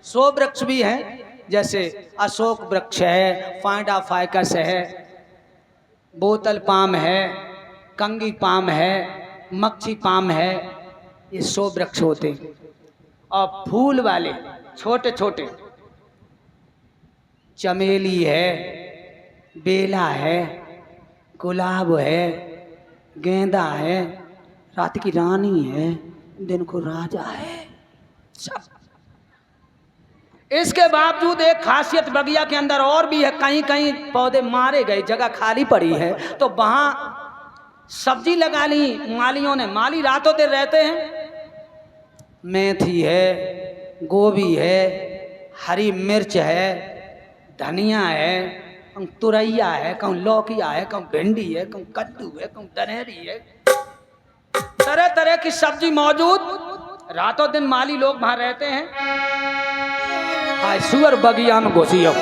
सो वृक्ष भी हैं, जैसे अशोक वृक्ष है, फाइडा फाइकस है, बोतल पाम है, कंगी पाम है, मक्खी पाम है, ये सो वृक्ष होते। और फूल वाले छोटे छोटे चमेली है, बेला है, गुलाब है, गेंदा है, रात की रानी है, दिन को राजा है, सब। इसके बावजूद एक खासियत बगिया के अंदर और भी है, कहीं कहीं पौधे मारे गए, जगह खाली पड़ी है तो वहां सब्जी लगा ली मालियों ने। माली रातों दिन रहते हैं, मेथी है, गोभी है, हरी मिर्च है, धनिया है, कहूँ तुरैया है, कहूँ लौकिया है, कहूँ भिंडी है, कहूँ कद्दू है, कहूँ दनहरी है, तरह तरह की सब्जी मौजूद। रातों दिन माली लोग वहां रहते हैं। हाय सुअर बगिया में घुसियो,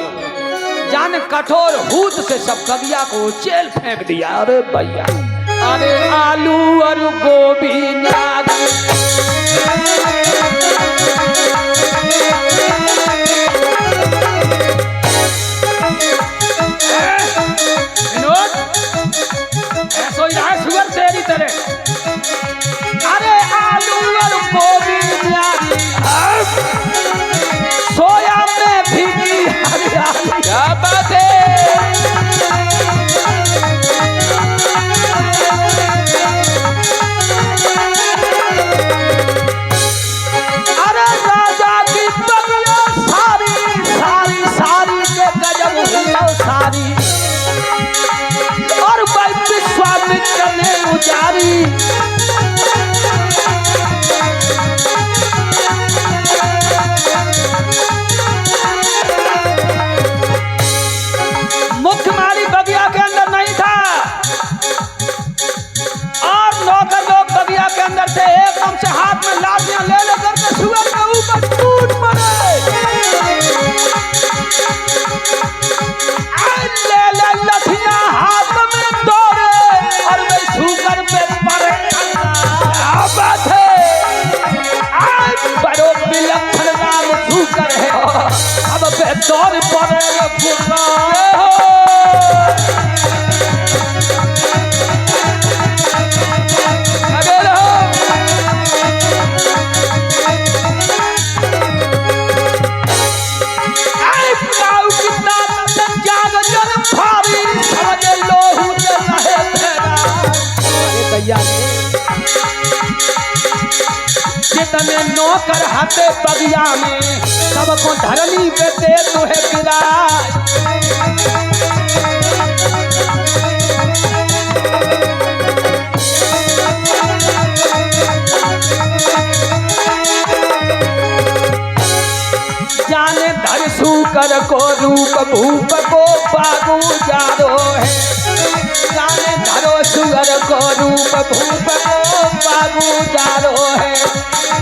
जाने कठोर हूत से सब बगिया को चेल फेंक दिया। अरे भैया, अरे आलू और गोभी नारी, ऐसा ही रहा सुअर तेरी तरह। अरे आलू और गोभी नारी, सोया में भीगी हरियाली, क्या बात है। अरे राजा की बगिया सारी सारी सारी के गजब हुआ सारी, और विश्वामित्र ने उजारी। मुख्य माली बगिया के अंदर नहीं था और नौकर लोग बगिया के अंदर थे। एकदम से हाथ में लाठियां ले लेकर के सुअर के ऊपर टूट पड़े। ले ले लाठियां हाथ में दौड़े और वे सुअर पे पड़े। क्या बात है, बड़ो विलक्षण नाम सुअर है। अब वे दौड़ पड़े जितने नौकर हाथे बगिया में, सबको धरनी पे दे तुहे गिरा। जाने धर सूकर को रूप भूप को बागू जारो है, जाने धरो सुअर को रूप भूप को बागू जारो है,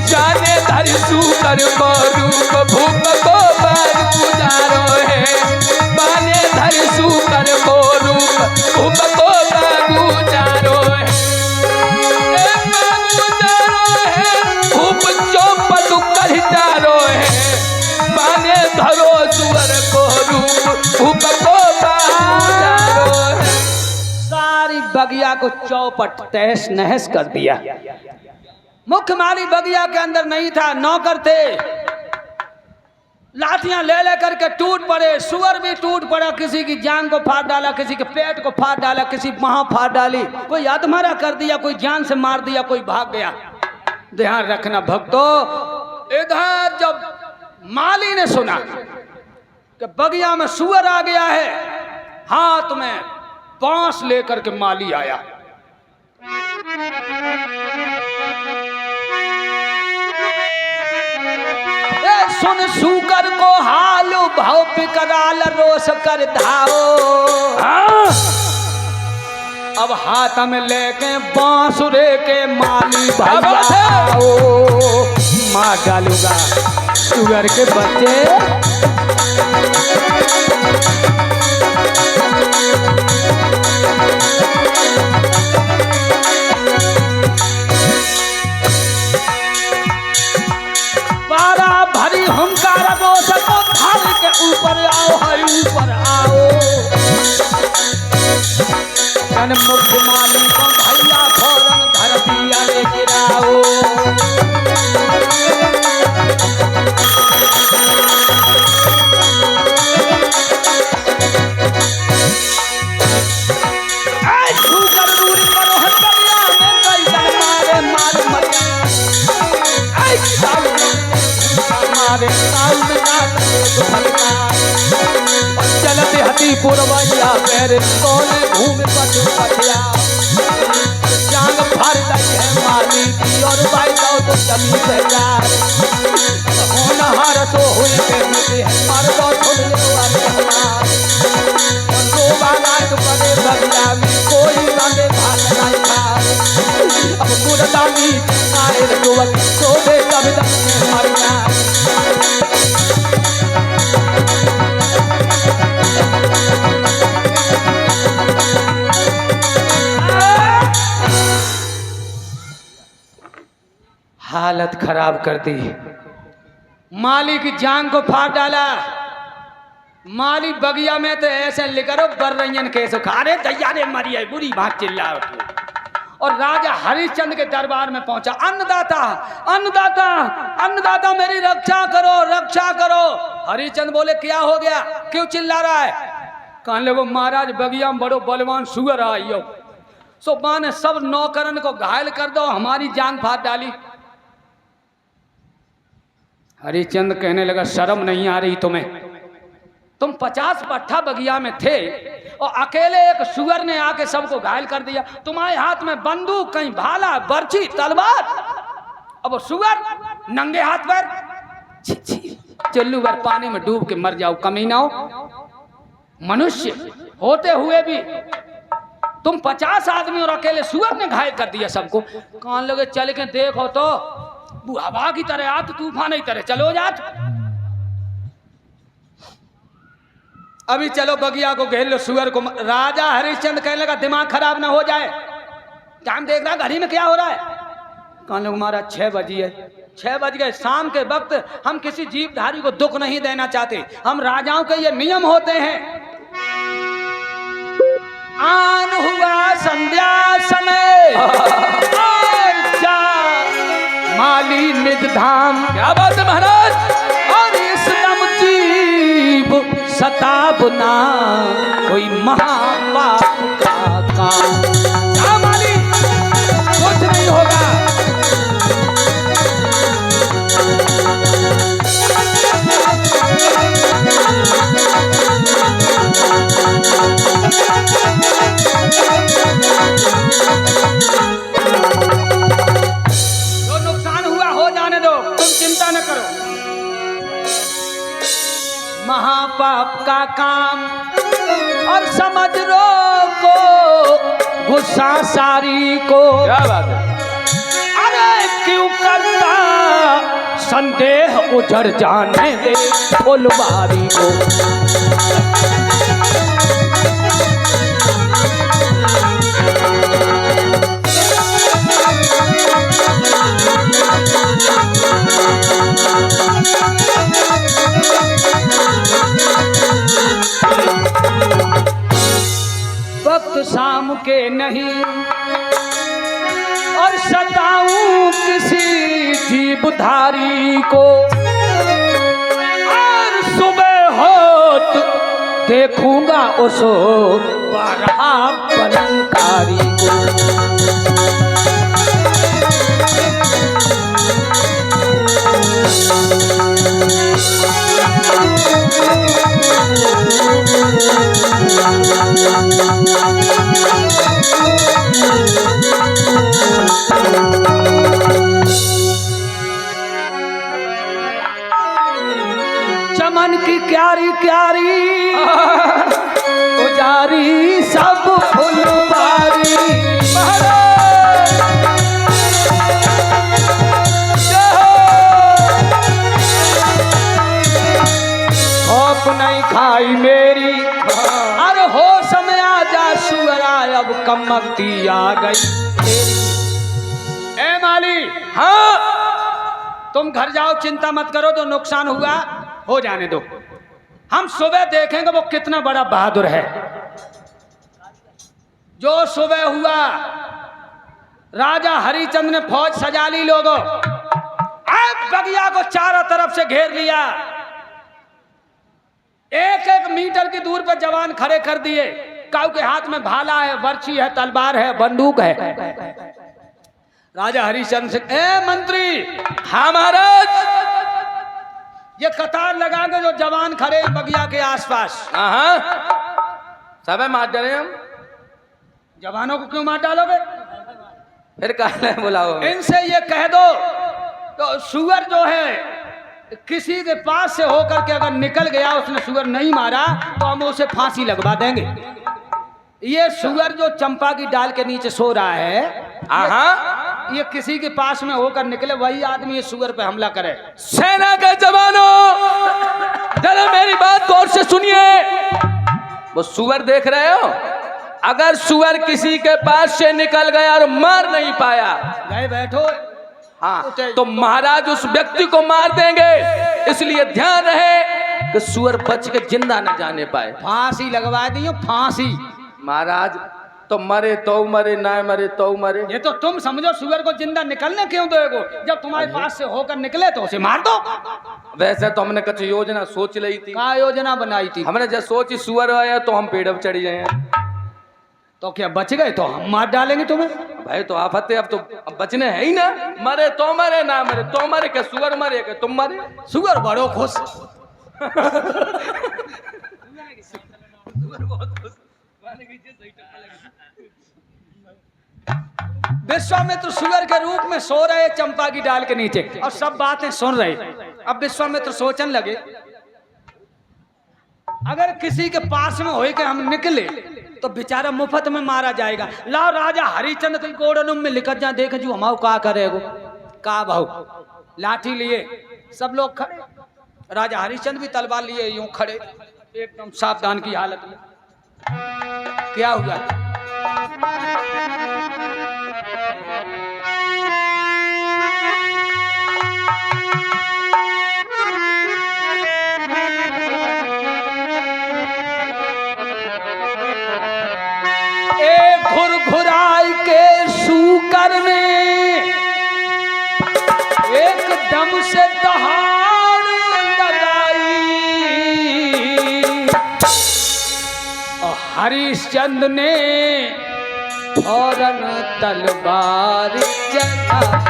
जाने धर सूकर को रूप भूप को बागू जारो है, बाने धर सूकर को रूप भूप को बागू जारो है, बागू जारो है, भूप चौपट कर जारो है, बाने धरो सुअर को रूप भूप को बागू जारो है। सारी बगिया को चौपट तहस नहस कर दिया। मुख्य माली बगिया के अंदर नहीं था, नौकर थे। लाठियां ले लेकर के टूट पड़े। सुअर भी टूट पड़ा, किसी की जान को फाड़ डाला, किसी के पेट को फाड़ डाला, किसी बाह फाड़ डाली, कोई अधमरा कर दिया, कोई जान से मार दिया, कोई भाग गया। ध्यान रखना भक्तों, इधर जब माली ने सुना कि बगिया में सुअर आ गया है, हाथ में बांस लेकर के माली आया। सुन सूकर को हाल भाव पिकराल रोस कर धाओ। अब हाथ में लेके बांसुरे के माली भैया मार डालूंगा सुअर के बच्चे। बारा भरी हुंकार दो मन मुक्त माली को भैया फौरन धरती अरे गिराओ। चलते हती पुरवैया पैर कोने घूम पट पटिया जांग भर गई है माली की और भाई जाओ तो जमी से यार होनहार तो हुए के मिटे मर दो थोड़े वाले हमार और रोबा नाक पड़े बगिया में कोई बांधे भाग नहीं था अब मुर्दा नीच आए जुवक सोबे कब तक मर जाए। हालत खराब कर दी, माली की जान को फाड़ डाला। माली बगिया में तो ऐसे लिखो बर्रयन कैसे खारे दैया ने मरी है बुरी बात चिल्ला उठी। और राजा हरिश्चंद्र के दरबार में पहुंचा, अन्नदाता अन्नदाता अन्नदाता मेरी रक्षा करो रक्षा करो। हरिश्चंद्र बोले क्या हो गया, क्यों चिल्ला रहा है? कहने लगे महाराज बगिया में बड़ो बलवान सुअर आई हो, सो मां ने सब नौकरन को घायल कर दो, हमारी जान फाड़ डाली। हरिश्चंद्र कहने लगा शर्म नहीं आ रही तुम्हें? तुम 50 पट्ठा बगिया में थे और अकेले एक सुअर ने आके सबको घायल कर दिया। तुम्हारे हाथ में बंदूक, कहीं भाला, बर्छी, तलवार, अब सुअर नंगे हाथ पर चुल्लू भर पानी में डूब के मर जाओ। कमीनाओ, मनुष्य होते हुए भी तुम 50 आदमी और अकेले सुअर ने घायल कर दिया सबको। कान लगे चल के देखो तो हवा की तरह आत तूफान की तरह चलो जात। अभी चलो बगिया को घेर लो सुअर को। राजा हरिश्चंद्र कहने लगा दिमाग खराब ना हो जाए, टाइम देख रहा घड़ी में क्या हो रहा है? कहने लगे महाराज 6 बजे है, 6 बज गए। शाम के वक्त हम किसी जीवधारी को दुख नहीं देना चाहते, हम राजाओं के ये नियम होते हैं। आन हुआ संध्या समय माली निज धाम। क्या बात है महाराज? और इस दम जीव सताबना कोई महापाप का काम। क्या माली, कुछ नहीं होगा। महापाप का काम और समझ लो को गुस्सा सारी को। क्या बात है? अरे क्यों करता संदेह उजड़ जाने दे फुलवारी को। वक्त शाम के नहीं और सताऊं किसी जीवधारी को। और सुबह होत देखूंगा उस बरहा पलंकारी को। चमन की क्यारी क्यारी उजारी सब फुलवारी। खौफ नहीं खाई मेरी, अरे हो समय आजा सुअरा अब कमकती आ गई तेरी। ए माली, हाँ तुम घर जाओ, चिंता मत करो, जो नुकसान हुआ हो जाने दो, हम सुबह देखेंगे वो कितना बड़ा बहादुर है। जो सुबह हुआ, राजा हरिचंद ने फौज सजा ली लोगों, अब बगिया को चारों तरफ से घेर लिया। एक एक मीटर की दूर पर जवान खड़े कर दिए। काऊ के हाथ में भाला है, बर्छी है, तलवार है, बंदूक है। राजा हरिचंद से, ए मंत्री। हाँ महाराज। ये कतार लगा के जो जवान खड़े हैं बगिया के आसपास, हाँ सब मार डाले हम। जवानों को क्यों मार डालोगे? फिर कहा बुलाओ। इनसे ये कह दो तो सुअर जो है किसी के पास से होकर के अगर निकल गया, उसने सुअर नहीं मारा तो हम उसे फांसी लगवा देंगे। ये सुअर जो चंपा की डाल के नीचे सो रहा है, ये किसी के पास में होकर निकले, वही आदमी ये सुअर पे हमला करे। सेना के जवानों, जरा मेरी बात गौर से सुनिए। वो सुअर देख रहे हो, अगर सुअर किसी के पास से निकल गया और मार नहीं पाया, गए बैठो, हाँ, तो महाराज उस व्यक्ति को मार देंगे। इसलिए ध्यान रहे कि सुअर बच के जिंदा न जाने पाए। फांसी लगवा दी, फांसी। महाराज तो मरे तो मरे, ना मरे तो मरे। ये तो तुम समझो सुअर को जिंदा निकलने क्यों दोगे? जब तुम्हारे पास से होकर निकले तो उसे मार दो। वैसे तो हमने कुछ योजना सोच ली थी। क्या योजना बनाई थी? हमने जब सोची सुअर आया तो हम पेड़ पर चढ़ जाए। तो क्या बच गए तो हम मार डालेंगे तुम्हें? भाई तो आफत है, अब तो बचने है ही ना। मरे तो मरे, ना मरे तो मरे। क्या सुअर मरे क्या तुम मरे? सुअर बड़ो खुश। विश्वामित्र सुअर के रूप में सो रहे चंपा की डाल के नीचे और सब बातें सुन रहे। अब विश्वामित्र सोचने लगे, अगर किसी के पास में हो के हम निकले तो बेचारा मुफ्त में मारा जाएगा। लाओ राजा हरिचंद के गोड़नुम में लिखत जा, देख जो हमाओ का करेगो का भाऊ। लाठी लिए सब लोग खड़े, राजा हरिचंद भी तलवार लिए यूं खड़े, एकदम सावधान की हालत में। क्या हुआ? एक घुरघुराई के सूकर ने एकदम से दहाड़ लगाई और हरिश्चंद्र ने फौरन तलवार चलाई।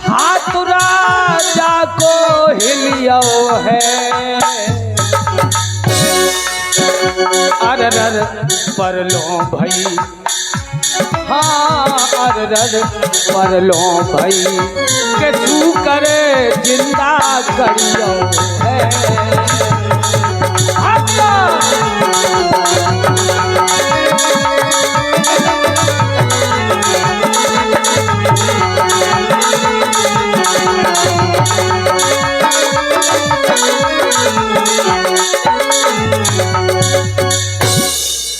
हाथ राजा को हिलियो है, अरर पर लो भाई, हाँ अरर पर लो भाई, के तू करे जिंदा करियो है।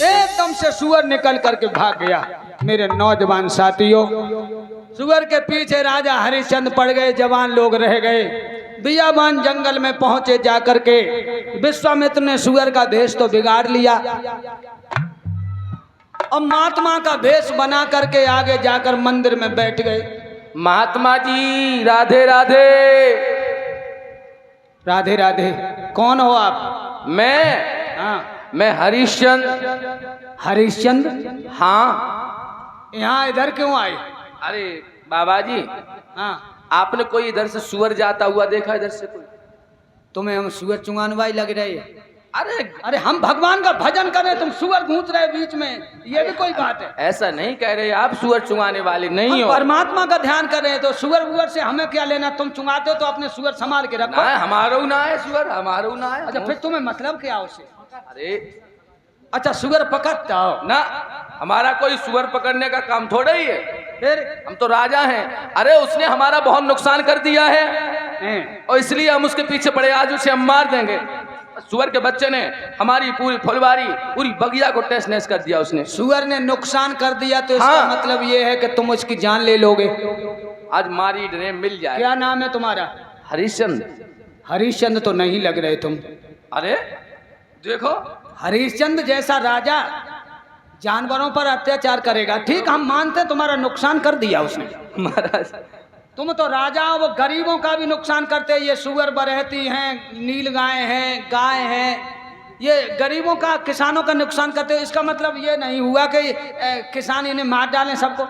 एकदम से सुअर निकल करके भाग गया। मेरे नौजवान साथियों, सुअर के पीछे राजा हरिश्चंद्र पड़ गए, जवान लोग रह गए। बियाबान जंगल में पहुंचे जाकर के विश्वामित्र ने सुअर का भेष तो बिगाड़ लिया और महात्मा का भेष बना करके आगे जाकर मंदिर में बैठ गए। महात्मा जी राधे राधे। राधे राधे। कौन हो आप? मैं हरिश्चंद्र। हरिश्चंद्र? हाँ। यहाँ इधर क्यों आए? अरे बाबा जी, हाँ, आपने कोई इधर से सुअर जाता हुआ देखा? इधर से कोई? तुम्हें हम सुअर चुंगानवाई लग रहे? अरे हम भगवान का भजन करें, तुम सुअर घूस रहे बीच में, ये भी कोई बात है? ऐसा नहीं कह रहे, आप सुअर चुंगाने वाले नहीं हो। परमात्मा का ध्यान कर रहे हैं, तो सुअर वुअर से हमें क्या लेना? तुम चुंगाते हो तो अपने सुअर संभाल के रखो। हमारो ना है सुअर, हमारो ना है। अच्छा, फिर तुम्हें मतलब क्या उससे? अरे अच्छा, सुअर पकड़ता हो ना, हमारा कोई सुअर पकड़ने का काम थोड़ा ही है। फिर हम तो राजा हैं। अरे उसने हमारा बहुत नुकसान कर दिया है और इसलिए हम उसके पीछे पड़े, आज उसे हम मार देंगे। सुअर के बच्चे ने हमारी पूरी फुलवारी, पूरी बगिया को तहस नहस कर दिया उसने। सुअर ने नुकसान कर दिया तो इसका हाँ। मतलब ये है कि तुम उसकी जान ले लोगे। आज मारी डरे मिल जाए। क्या नाम है तुम्हारा? हरिश्चंद्र। हरिश्चंद्र तो नहीं लग रहे तुम। अरे देखो, हरिश्चंद्र जैसा राजा जानवरों पर अत्याचार करेगा? ठीक, हम मानते हैं तुम्हारा नुकसान कर दिया उसने। महाराज तुम तो राजा हो, वो गरीबों का भी नुकसान करते हैं। ये सुअर बरहती हैं, नील गाय हैं, गाय हैं, ये गरीबों का, किसानों का नुकसान करते हो। इसका मतलब ये नहीं हुआ कि किसान इन्हें मार डालें सबको।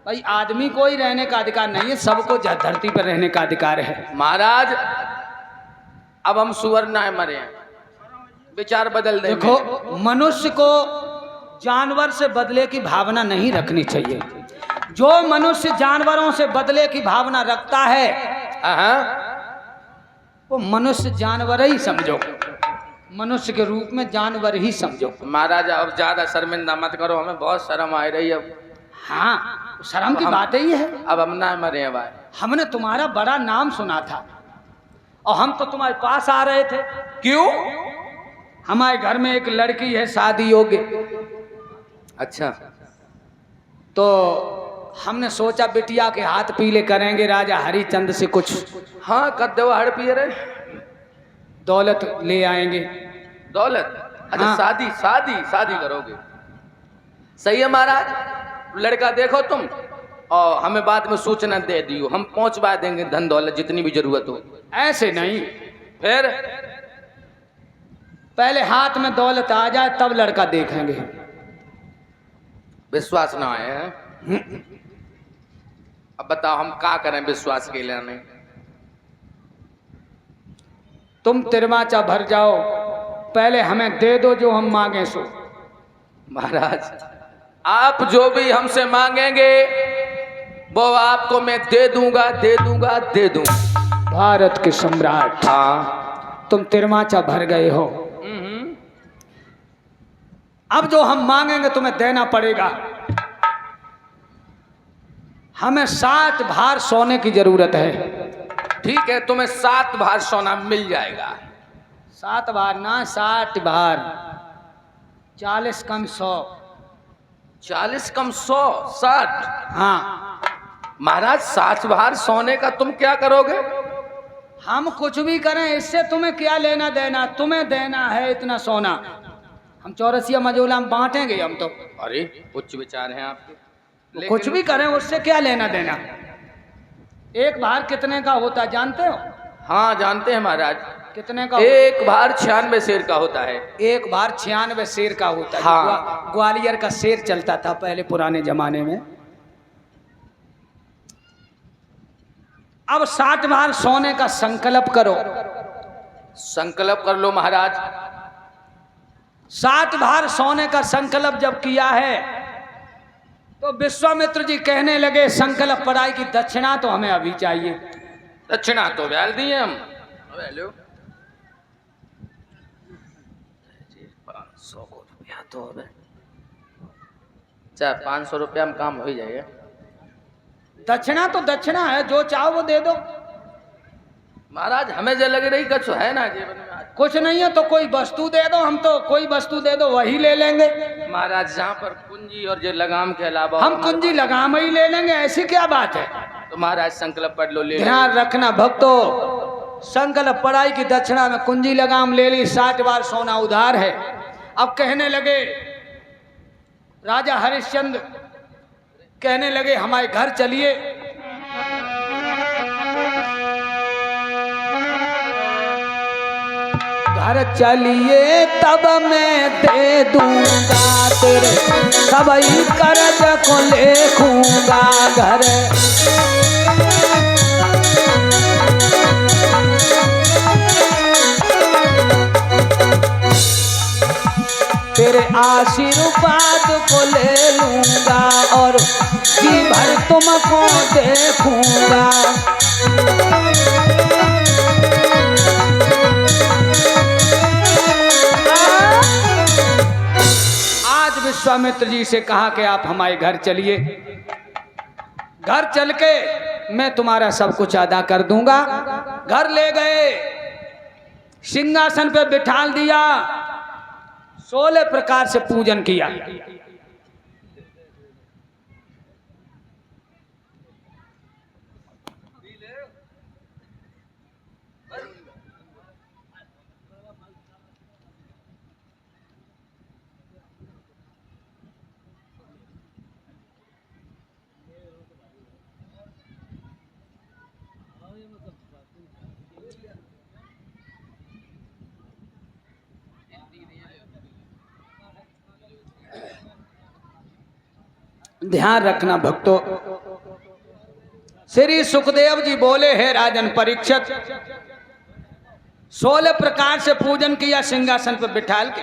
भाई आदमी को ही रहने का अधिकार नहीं है, सबको धरती पर रहने का अधिकार है। महाराज अब हम सुअर ना मरे हैं, विचार बदल देंगे। देखो, मनुष्य को जानवर से बदले की भावना नहीं रखनी चाहिए। जो मनुष्य जानवरों से बदले की भावना रखता है वो मनुष्य जानवर ही समझो, मनुष्य के रूप में जानवर ही समझो। महाराज अब ज्यादा शर्मिंदा मत करो, हमें बहुत शर्म आ रही है। हाँ, शर्म की बात ही है। अब हम ना मरे हैं भाई। हमने तुम्हारा बड़ा नाम सुना था और हम तो तुम्हारे पास आ रहे थे। क्यों? हमारे घर में एक लड़की है शादी योग्य। अच्छा, तो हमने सोचा बिटिया के हाथ पीले करेंगे राजा हरिचंद्र से कुछ। हाँ, कद देवा हड़ पिए रहे, दौलत ले आएंगे। दौलत? अच्छा, हाँ। शादी शादी शादी करोगे? सही है महाराज, लड़का देखो तुम और हमें बाद में सूचना दे दियो, हम पहुंचवा देंगे धन दौलत जितनी भी जरूरत हो। ऐसे नहीं, फिर पहले हाथ में दौलत आ जाए तब लड़का देखेंगे। विश्वास ना आए हैं? अब बताओ हम क्या करें विश्वास के लिए? नहीं, तुम तिरमाचा भर जाओ, पहले हमें दे दो जो हम मांगे सो। महाराज आप जो भी हमसे मांगेंगे वो आपको मैं दे दूंगा, दे दूंगा, दे दूंगा। भारत के सम्राट, हाँ, तुम तिरमाचा भर गए हो, अब जो हम मांगेंगे तुम्हें देना पड़ेगा। हमें 60 भार सोने की जरूरत है। ठीक है, तुम्हें 7 भार सोना मिल जाएगा। 7 भार ना, 60 भार। 40 कम 100। 40 कम 100, 60। हाँ महाराज 60 भार सोने का तुम क्या करोगे? हम कुछ भी करें, इससे तुम्हें क्या लेना देना? तुम्हें देना है इतना सोना, हम चौरसिया मजोला में बांटेंगे हम तो। अरे उच्च विचार हैं आपके। कुछ भी करें उससे क्या लेना देना? एक भार कितने का होता है जानते हो? हाँ जानते हैं महाराज। कितने का? एक भार 96 शेर का होता है। एक भार 96 शेर का होता है। हाँ। ग्वालियर का शेर चलता था पहले पुराने जमाने में। अब 60 भार सोने का संकल्प करो। संकल्प कर लो महाराज। 60 भार सोने का संकल्प जब किया है तो विश्वामित्र जी कहने लगे संकल्प पढ़ाई की दक्षिणा तो हमें अभी चाहिए। दक्षिणा तो बैल दी हम। 500 रुपया तो 500 रुपया में काम हो ही जाएगा। दक्षिणा तो दक्षिणा है, जो चाहो वो दे दो। महाराज हमें जो लग रही कुछ है ना जीवन में। कुछ नहीं है तो कोई वस्तु दे दो, हम तो कोई वस्तु दे दो वही ले लेंगे। महाराज जहाँ पर कुंजी और जो लगाम के अलावा हम कुंजी लगाम ही ले लेंगे, ऐसी क्या बात है? तो महाराज संकल्प पढ़ लो। ले ध्यान रखना भक्तों, संकल्प पढ़ाई की दक्षिणा में कुंजी लगाम ले ली, 60 बार सोना उधार है। अब कहने लगे राजा हरिश्चंद्र, कहने लगे हमारे घर चलिए। घर चलिए तब मैं दे दूंगा तेरे सबई कर्ज को लेखूंगा। घर तेरे आशीर्वाद को ले लूंगा और जी भर तुमको देखूंगा। आज विश्वामित्र जी से कहा कि आप हमारे घर चलिए। घर चल के मैं तुम्हारा सब कुछ अदा कर दूंगा। घर ले गए, सिंहासन पे बिठाल दिया, 16 प्रकार से पूजन किया। ध्यान रखना भक्तों, श्री सुखदेव जी बोले, हे राजन परीक्षित, 16 प्रकार से पूजन किया सिंहासन पर बिठाल के।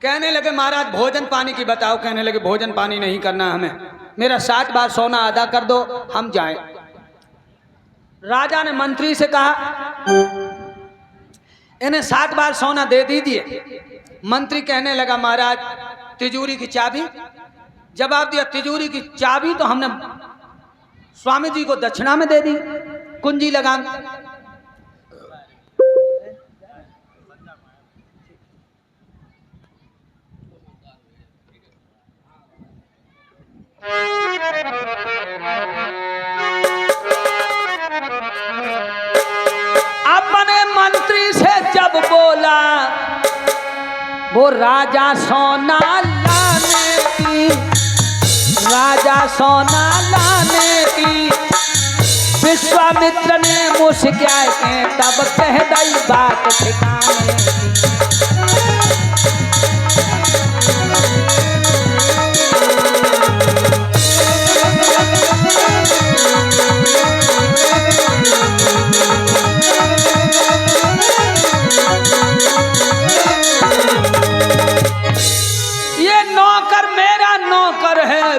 कहने लगे महाराज भोजन पानी की बताओ। कहने लगे भोजन पानी नहीं करना हमें, मेरा 7 बार सोना अदा कर दो, हम जाएं। राजा ने मंत्री से कहा इन्हें 7 बार सोना दे दीजिए। मंत्री कहने लगा महाराज तिजोरी की चाबी। जवाब दिया तिजोरी की चाबी तो हमने स्वामी जी को दक्षिणा में दे दी, कुंजी लगा। अपने मंत्री से जब बोला वो राजा सोना लाने की, राजा सोना लाने की, विश्वामित्र ने मुस्कुराए के तब कह दई बात ठिकाने की।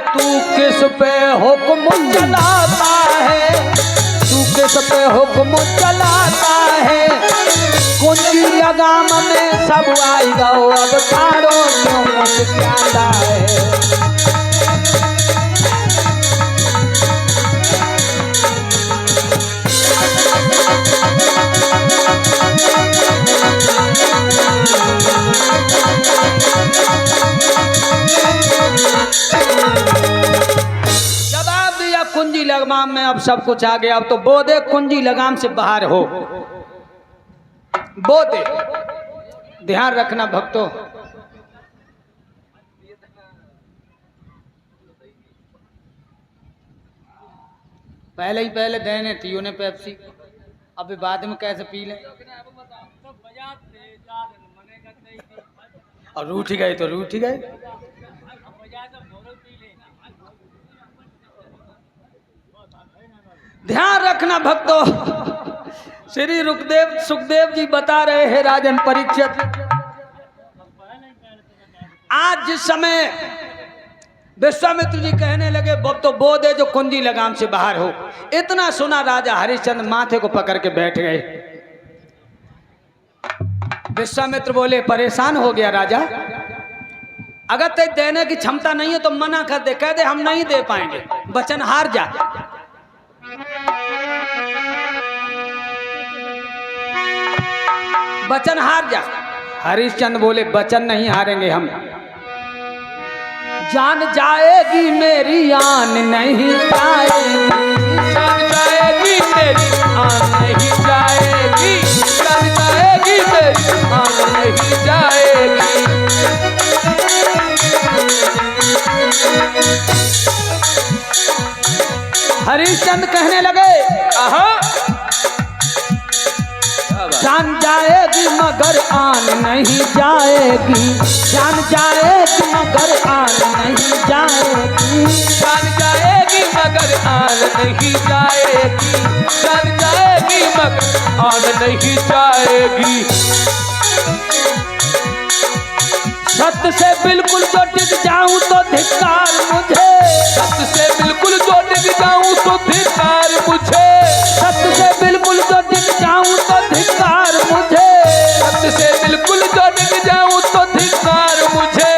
तू किस पे हुक्म चलाता है, तू किस पे हुक्म चलाता है, कुंजी लगाम में सब आई गो, अब तारो क्यों मुस्कुराता है। कुंजी लगाम में अब सब कुछ आ गया। अब तो बोधे कुंजी लगाम से बाहर हो, बोधे। ध्यान रखना भक्तों, पहले ही पहले देने थी उन्हें पेप्सी, अभी बाद में कैसे पी लें। और रूठ गए तो रूठ गए। ध्यान रखना भक्तों, श्री सुखदेव जी बता रहे हैं राजन परीक्षित, आज जिस समय विश्वामित्र जी कहने लगे तो बोधे जो कुंजी लगाम से बाहर हो, इतना सुना राजा हरिश्चंद्र माथे को पकड़ के बैठ गए। विश्वामित्र बोले परेशान हो गया राजा, अगर तेरे देने की क्षमता नहीं है तो मना कर दे, कह दे हम नहीं दे पाएंगे, वचन हार जा। वचन हार जा। हरिश्चंद्र बोले वचन नहीं हारेंगे हम, जान जाएगी मेरी आन नहीं जाएगी, जान जाएगी मेरी आन नहीं जाएगी, जान जाएगी मेरी आन नहीं जाएगी। हरिश्चंद्र कहने लगे जान जाएगी मगर आन नहीं जाएगी, जान जाएगी मगर आन नहीं जाएगी, जान जाएगी मगर आन नहीं जाएगी, जान जाएगी मगर आन नहीं जाएगी। सत्य से बिल्कुल जो टिक जाऊं तो धिक्कार मुझे, सत्य से बिल्कुल जो टिक जाऊं तो धिक्कार मुझे, सत्य से बिल्कुल जो टिक जाऊं तो धिक्कार मुझे, सत्य से बिल्कुल जो टिक जाऊं तो धिक्कार मुझे,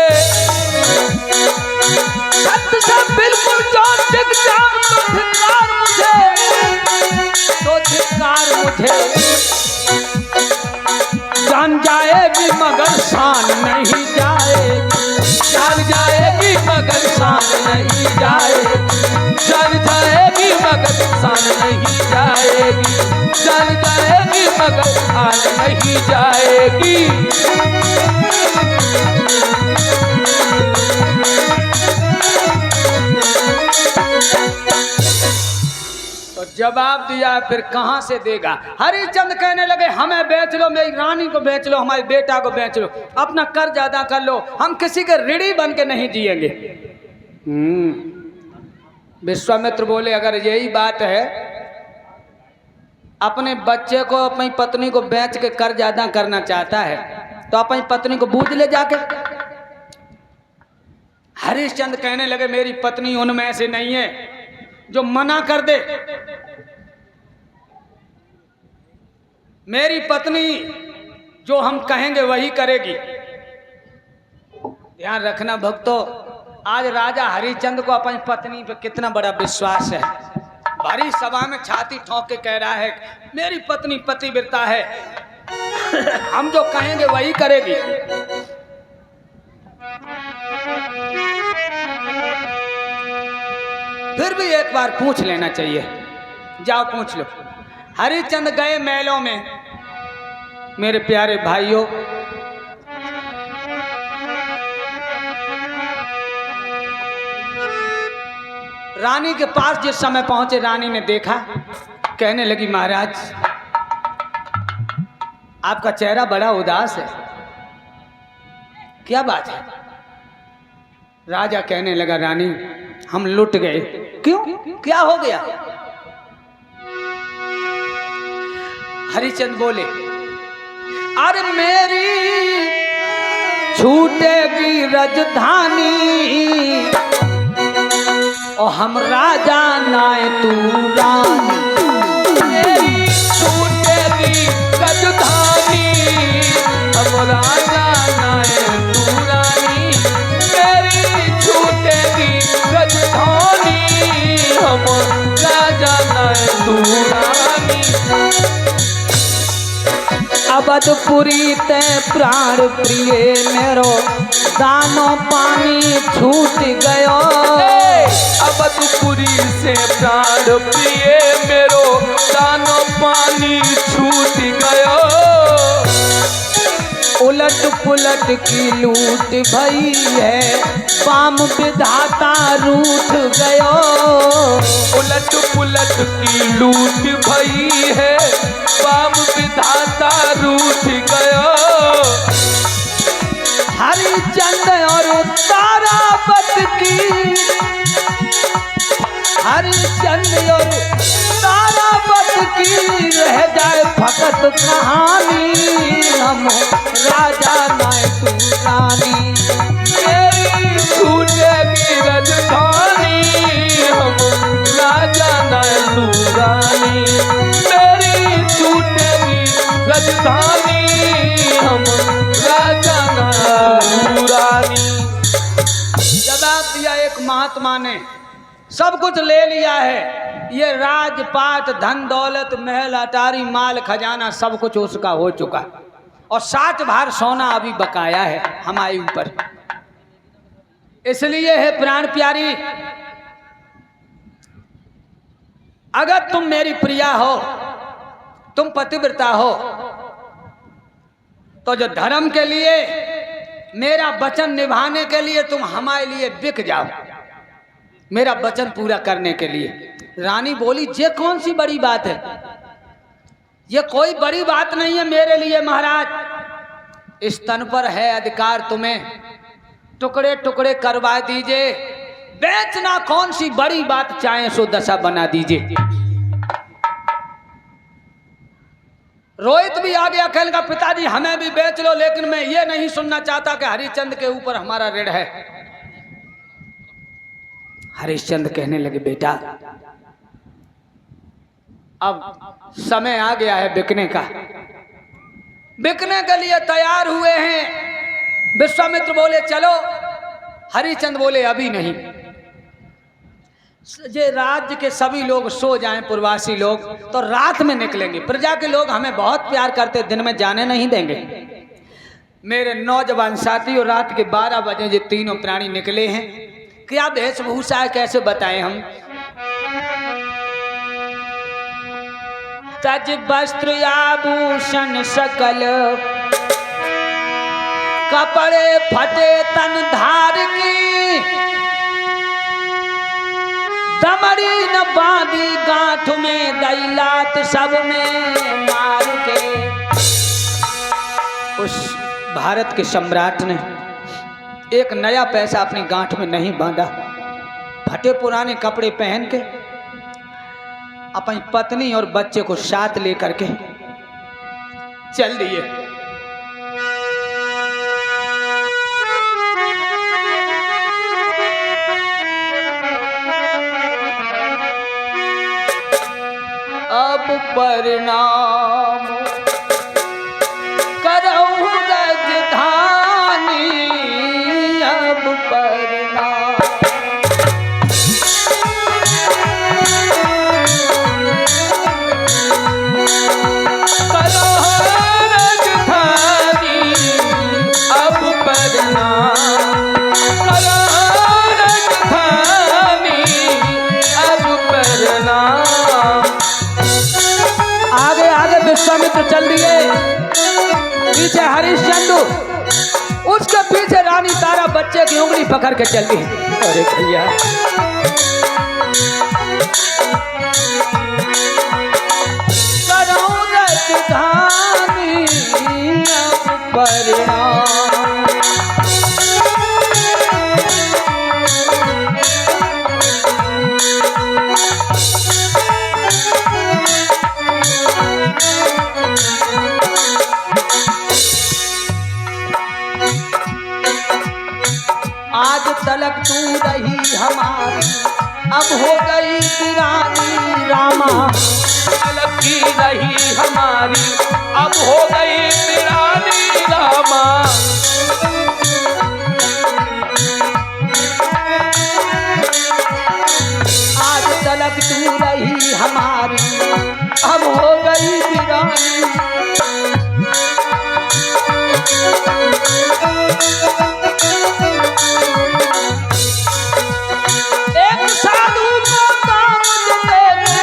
सत्य से बिल्कुल जो टिक जाएगी मगर शान नहीं जाएगी, जान जाएगी मगर शान नहीं जाएगी, जान जाएगी मगर शान नहीं जाएगी, जान जाएगी मगर शान नहीं जाएगी। तो जवाब दिया फिर कहां से देगा। हरिश्चंद्र कहने लगे हमें बेच लो, मेरी रानी को बेच लो, हमारे बेटा को बेच लो, अपना कर्ज अदा कर लो, हम किसी के ऋणी बन के नहीं जिएंगे। विश्वामित्र बोले अगर यही बात है, अपने बच्चे को अपनी पत्नी को बेच के कर्ज अदा करना चाहता है तो अपनी पत्नी को बूझ ले जाके। हरिश्चंद्र कहने लगे मेरी पत्नी उनमें से नहीं है जो मना कर दे, मेरी पत्नी जो हम कहेंगे वही करेगी। ध्यान रखना भक्तों, आज राजा हरिश्चंद्र को अपनी पत्नी पे कितना बड़ा विश्वास है। भारी सभा में छाती ठोक के कह रहा है मेरी पत्नी पतिव्रता है, हम जो कहेंगे वही करेगी। फिर भी एक बार पूछ लेना चाहिए, जाओ पूछ लो। हरिश्चंद्र गए महलों में। मेरे प्यारे भाइयों, रानी के पास जिस समय पहुंचे, रानी ने देखा, कहने लगी महाराज आपका चेहरा बड़ा उदास है, क्या बात है। राजा कहने लगा रानी हम लुट गए। क्यों, क्या हो गया। हरिश्चंद्र बोले अरे मेरी छूटेगी राजधानी और हम राजा नाए तू रानी, मेरी छूटेगी राजधानी, हम राजा नाए तू रानी, मेरी छूटेगी राजधानी, हम राजा नाए तू रानी। अवधपुरी ते प्राण प्रिय मेरो दानो पानी छूट गयो, अवधपुरी से प्राण प्रिय मेरो दानो पानी छूट गयो, उलट पुलट की लूट भई है पाम विधाता रूठ गयो, उलट पुलट की लूट भई है पाम विधाता रूठ गयो। हरिश्चंद्र और तारापत की, हरिश्चंद्र और तारापत की रह जाए फकत कहानी, हम राजा नाए तू रानी, मेरी छूटेगी राजधानी, हम राजा नाए तू रानी, मेरी छूटेगी राजधानी, हम राजा नाए तू रानी। जवाब दिया एक महात्मा ने, सब कुछ ले लिया है, ये राजपाट धन दौलत महल अटारी माल खजाना सब कुछ उसका हो चुका और 60 भार सोना अभी बकाया है हमारे ऊपर। इसलिए है प्राण प्यारी, अगर तुम मेरी प्रिया हो, तुम पतिव्रता हो, तो जो धर्म के लिए मेरा वचन निभाने के लिए तुम हमारे लिए बिक जाओ, मेरा वचन पूरा करने के लिए। रानी बोली ये कौन सी बड़ी बात है, ये कोई बड़ी बात नहीं है मेरे लिए महाराज, इस तन पर है अधिकार, तुम्हें टुकड़े टुकड़े करवा दीजिए, बेचना कौन सी बड़ी बात, चाहे सो दशा बना दीजिए। रोहित भी आ गया, कहने का पिताजी हमें भी बेच लो, लेकिन मैं ये नहीं सुनना चाहता कि हरिश्चंद्र के ऊपर हमारा ऋण है। हरिश्चंद्र कहने लगे बेटा अब समय आ गया है बिकने का, बिकने के लिए तैयार हुए हैं। विश्वामित्र बोले चलो, हरिश्चंद्र बोले अभी नहीं, ये राज्य के सभी लोग सो जाएं, पूर्वासी लोग, तो रात में निकलेंगे, प्रजा के लोग हमें बहुत प्यार करते, दिन में जाने नहीं देंगे। मेरे नौजवान साथियों, रात के 12 बजे ये तीनों प्राणी निकले हैं। क्या वेशभूषा है, कैसे बताएं हम। तज वस्त्र आभूषण सकल, कपड़े फटे तन धार की, दमड़ी न बांधी गांठ में, दैलात सब में मार के। उस भारत के सम्राट ने एक नया पैसा अपनी गांठ में नहीं बांधा, फटे पुराने कपड़े पहन के अपनी पत्नी और बच्चे को साथ लेकर के चल दिए। अब परिणाम करऊ राजधानी, अब परिणाम करो राजधानी, अब परिणाम करो राजधानी, अब परिणाम। आगे आगे विश्वामित्र चल दिए, पीछे हरिश्चंद्र, उसके पीछे रानी तारा बच्चे की उंगली पकड़ के चल दी। अरे भैया, करो राजधानी, अब परिणाम। आज तलक तू रही हमारी, अब हो गई वीरानी रामा। तलक की रही हमारी, अब हो गई वीरानी रामा। आज तलक तू रही हमारी, अब हो गई वीरानी। एक साधु को काम देने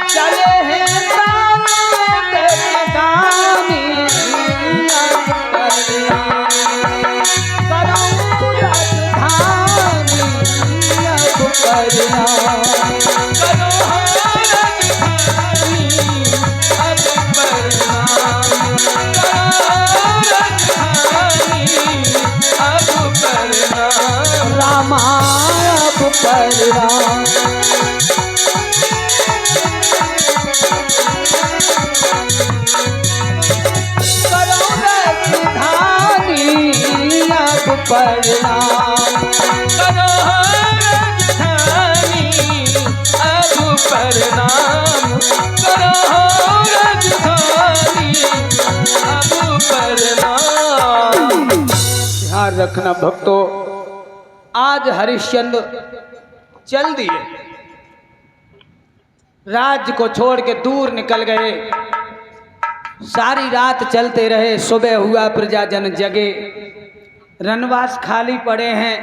चले हैं ताने के दानी, अब परिणाम करो राजधानी, अब परिणाम करो राजधानी, अब परिणाम करो राजधानी, अब परिणाम। रामा अब परिणाम। करो राजधानी, अब परिणाम करो राजधानी, अब परिणाम करो राजधानी, अब परिणाम। ध्यान रखना भक्तों, आज हरिश्चंद्र चल दिए, राज्य को छोड़ के दूर निकल गए। सारी रात चलते रहे, सुबह हुआ प्रजाजन जगे, रनवास खाली पड़े हैं,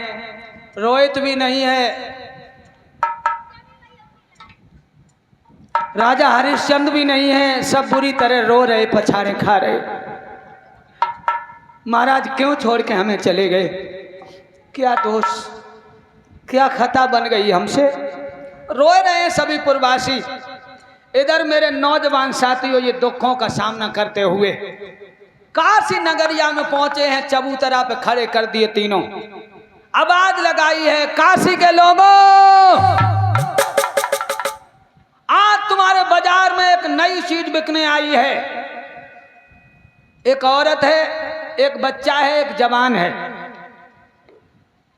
रोहित भी नहीं है, राजा हरिश्चंद्र भी नहीं है, सब बुरी तरह रो रहे, पछाड़े खा रहे। महाराज क्यों छोड़ के हमें चले गए, क्या दोष, क्या खता बन गई हमसे। रोए रहे हैं सभी पुरवासी। इधर मेरे नौजवान साथियों ये दुखों का सामना करते हुए काशी नगरिया में पहुंचे हैं, चबूतरा पे खड़े कर दिए तीनों, आवाज लगाई है, काशी के लोगों, आज तुम्हारे बाजार में एक नई चीज बिकने आई है। एक औरत है, एक बच्चा है, एक जवान है,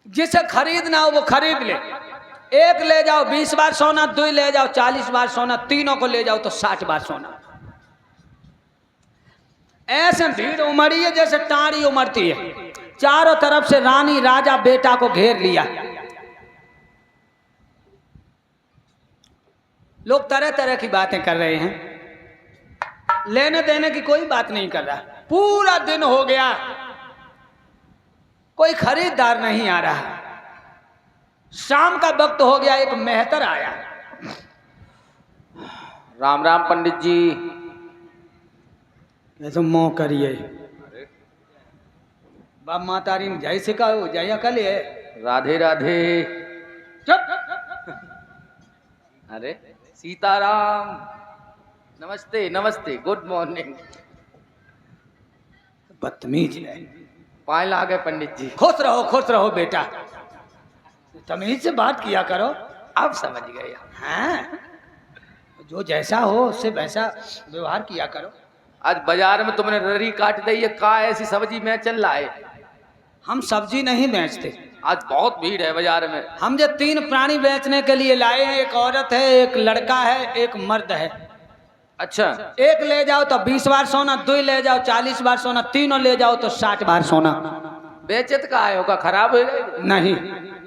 जिसे खरीदना हो वो खरीद ले। एक ले जाओ 20 बार सोना, 2 ले जाओ 40 बार सोना, तीनों को ले जाओ तो 60 बार सोना। ऐसे भीड़ उमड़ी है जैसे टाड़ी उमड़ती है। चारों तरफ से रानी राजा बेटा को घेर लिया। लोग तरह तरह की बातें कर रहे हैं, लेने देने की कोई बात नहीं कर रहा। पूरा दिन हो गया, कोई खरीदार नहीं आ रहा। शाम का वक्त हो गया, एक मेहतर आया। राम राम पंडित जी। ऐसे मोह करिए, बाप माता री जय सिखाओ जय अकल है। राधे राधे। चुप। अरे सीताराम, नमस्ते नमस्ते, गुड मॉर्निंग। बदतमीज है। पाए लागे पंडित जी। खुश रहो बेटा, तमीज से बात किया करो। अब समझ गए। हाँ, जो जैसा हो उससे वैसा व्यवहार किया करो। आज बाजार में तुमने ररी काट दी है, का ऐसी सब्जी में चल रहा है? हम सब्जी नहीं बेचते। आज बहुत भीड़ है बाजार में। हम जो 3 प्राणी बेचने के लिए लाए हैं, एक औरत है, एक लड़का है, एक मर्द है। अच्छा, एक ले जाओ तो 20 बार सोना, 2 ले जाओ 40 बार सोना, 3 ले जाओ तो 60 बार सोना। बेचत का है, होगा खराब हो नहीं,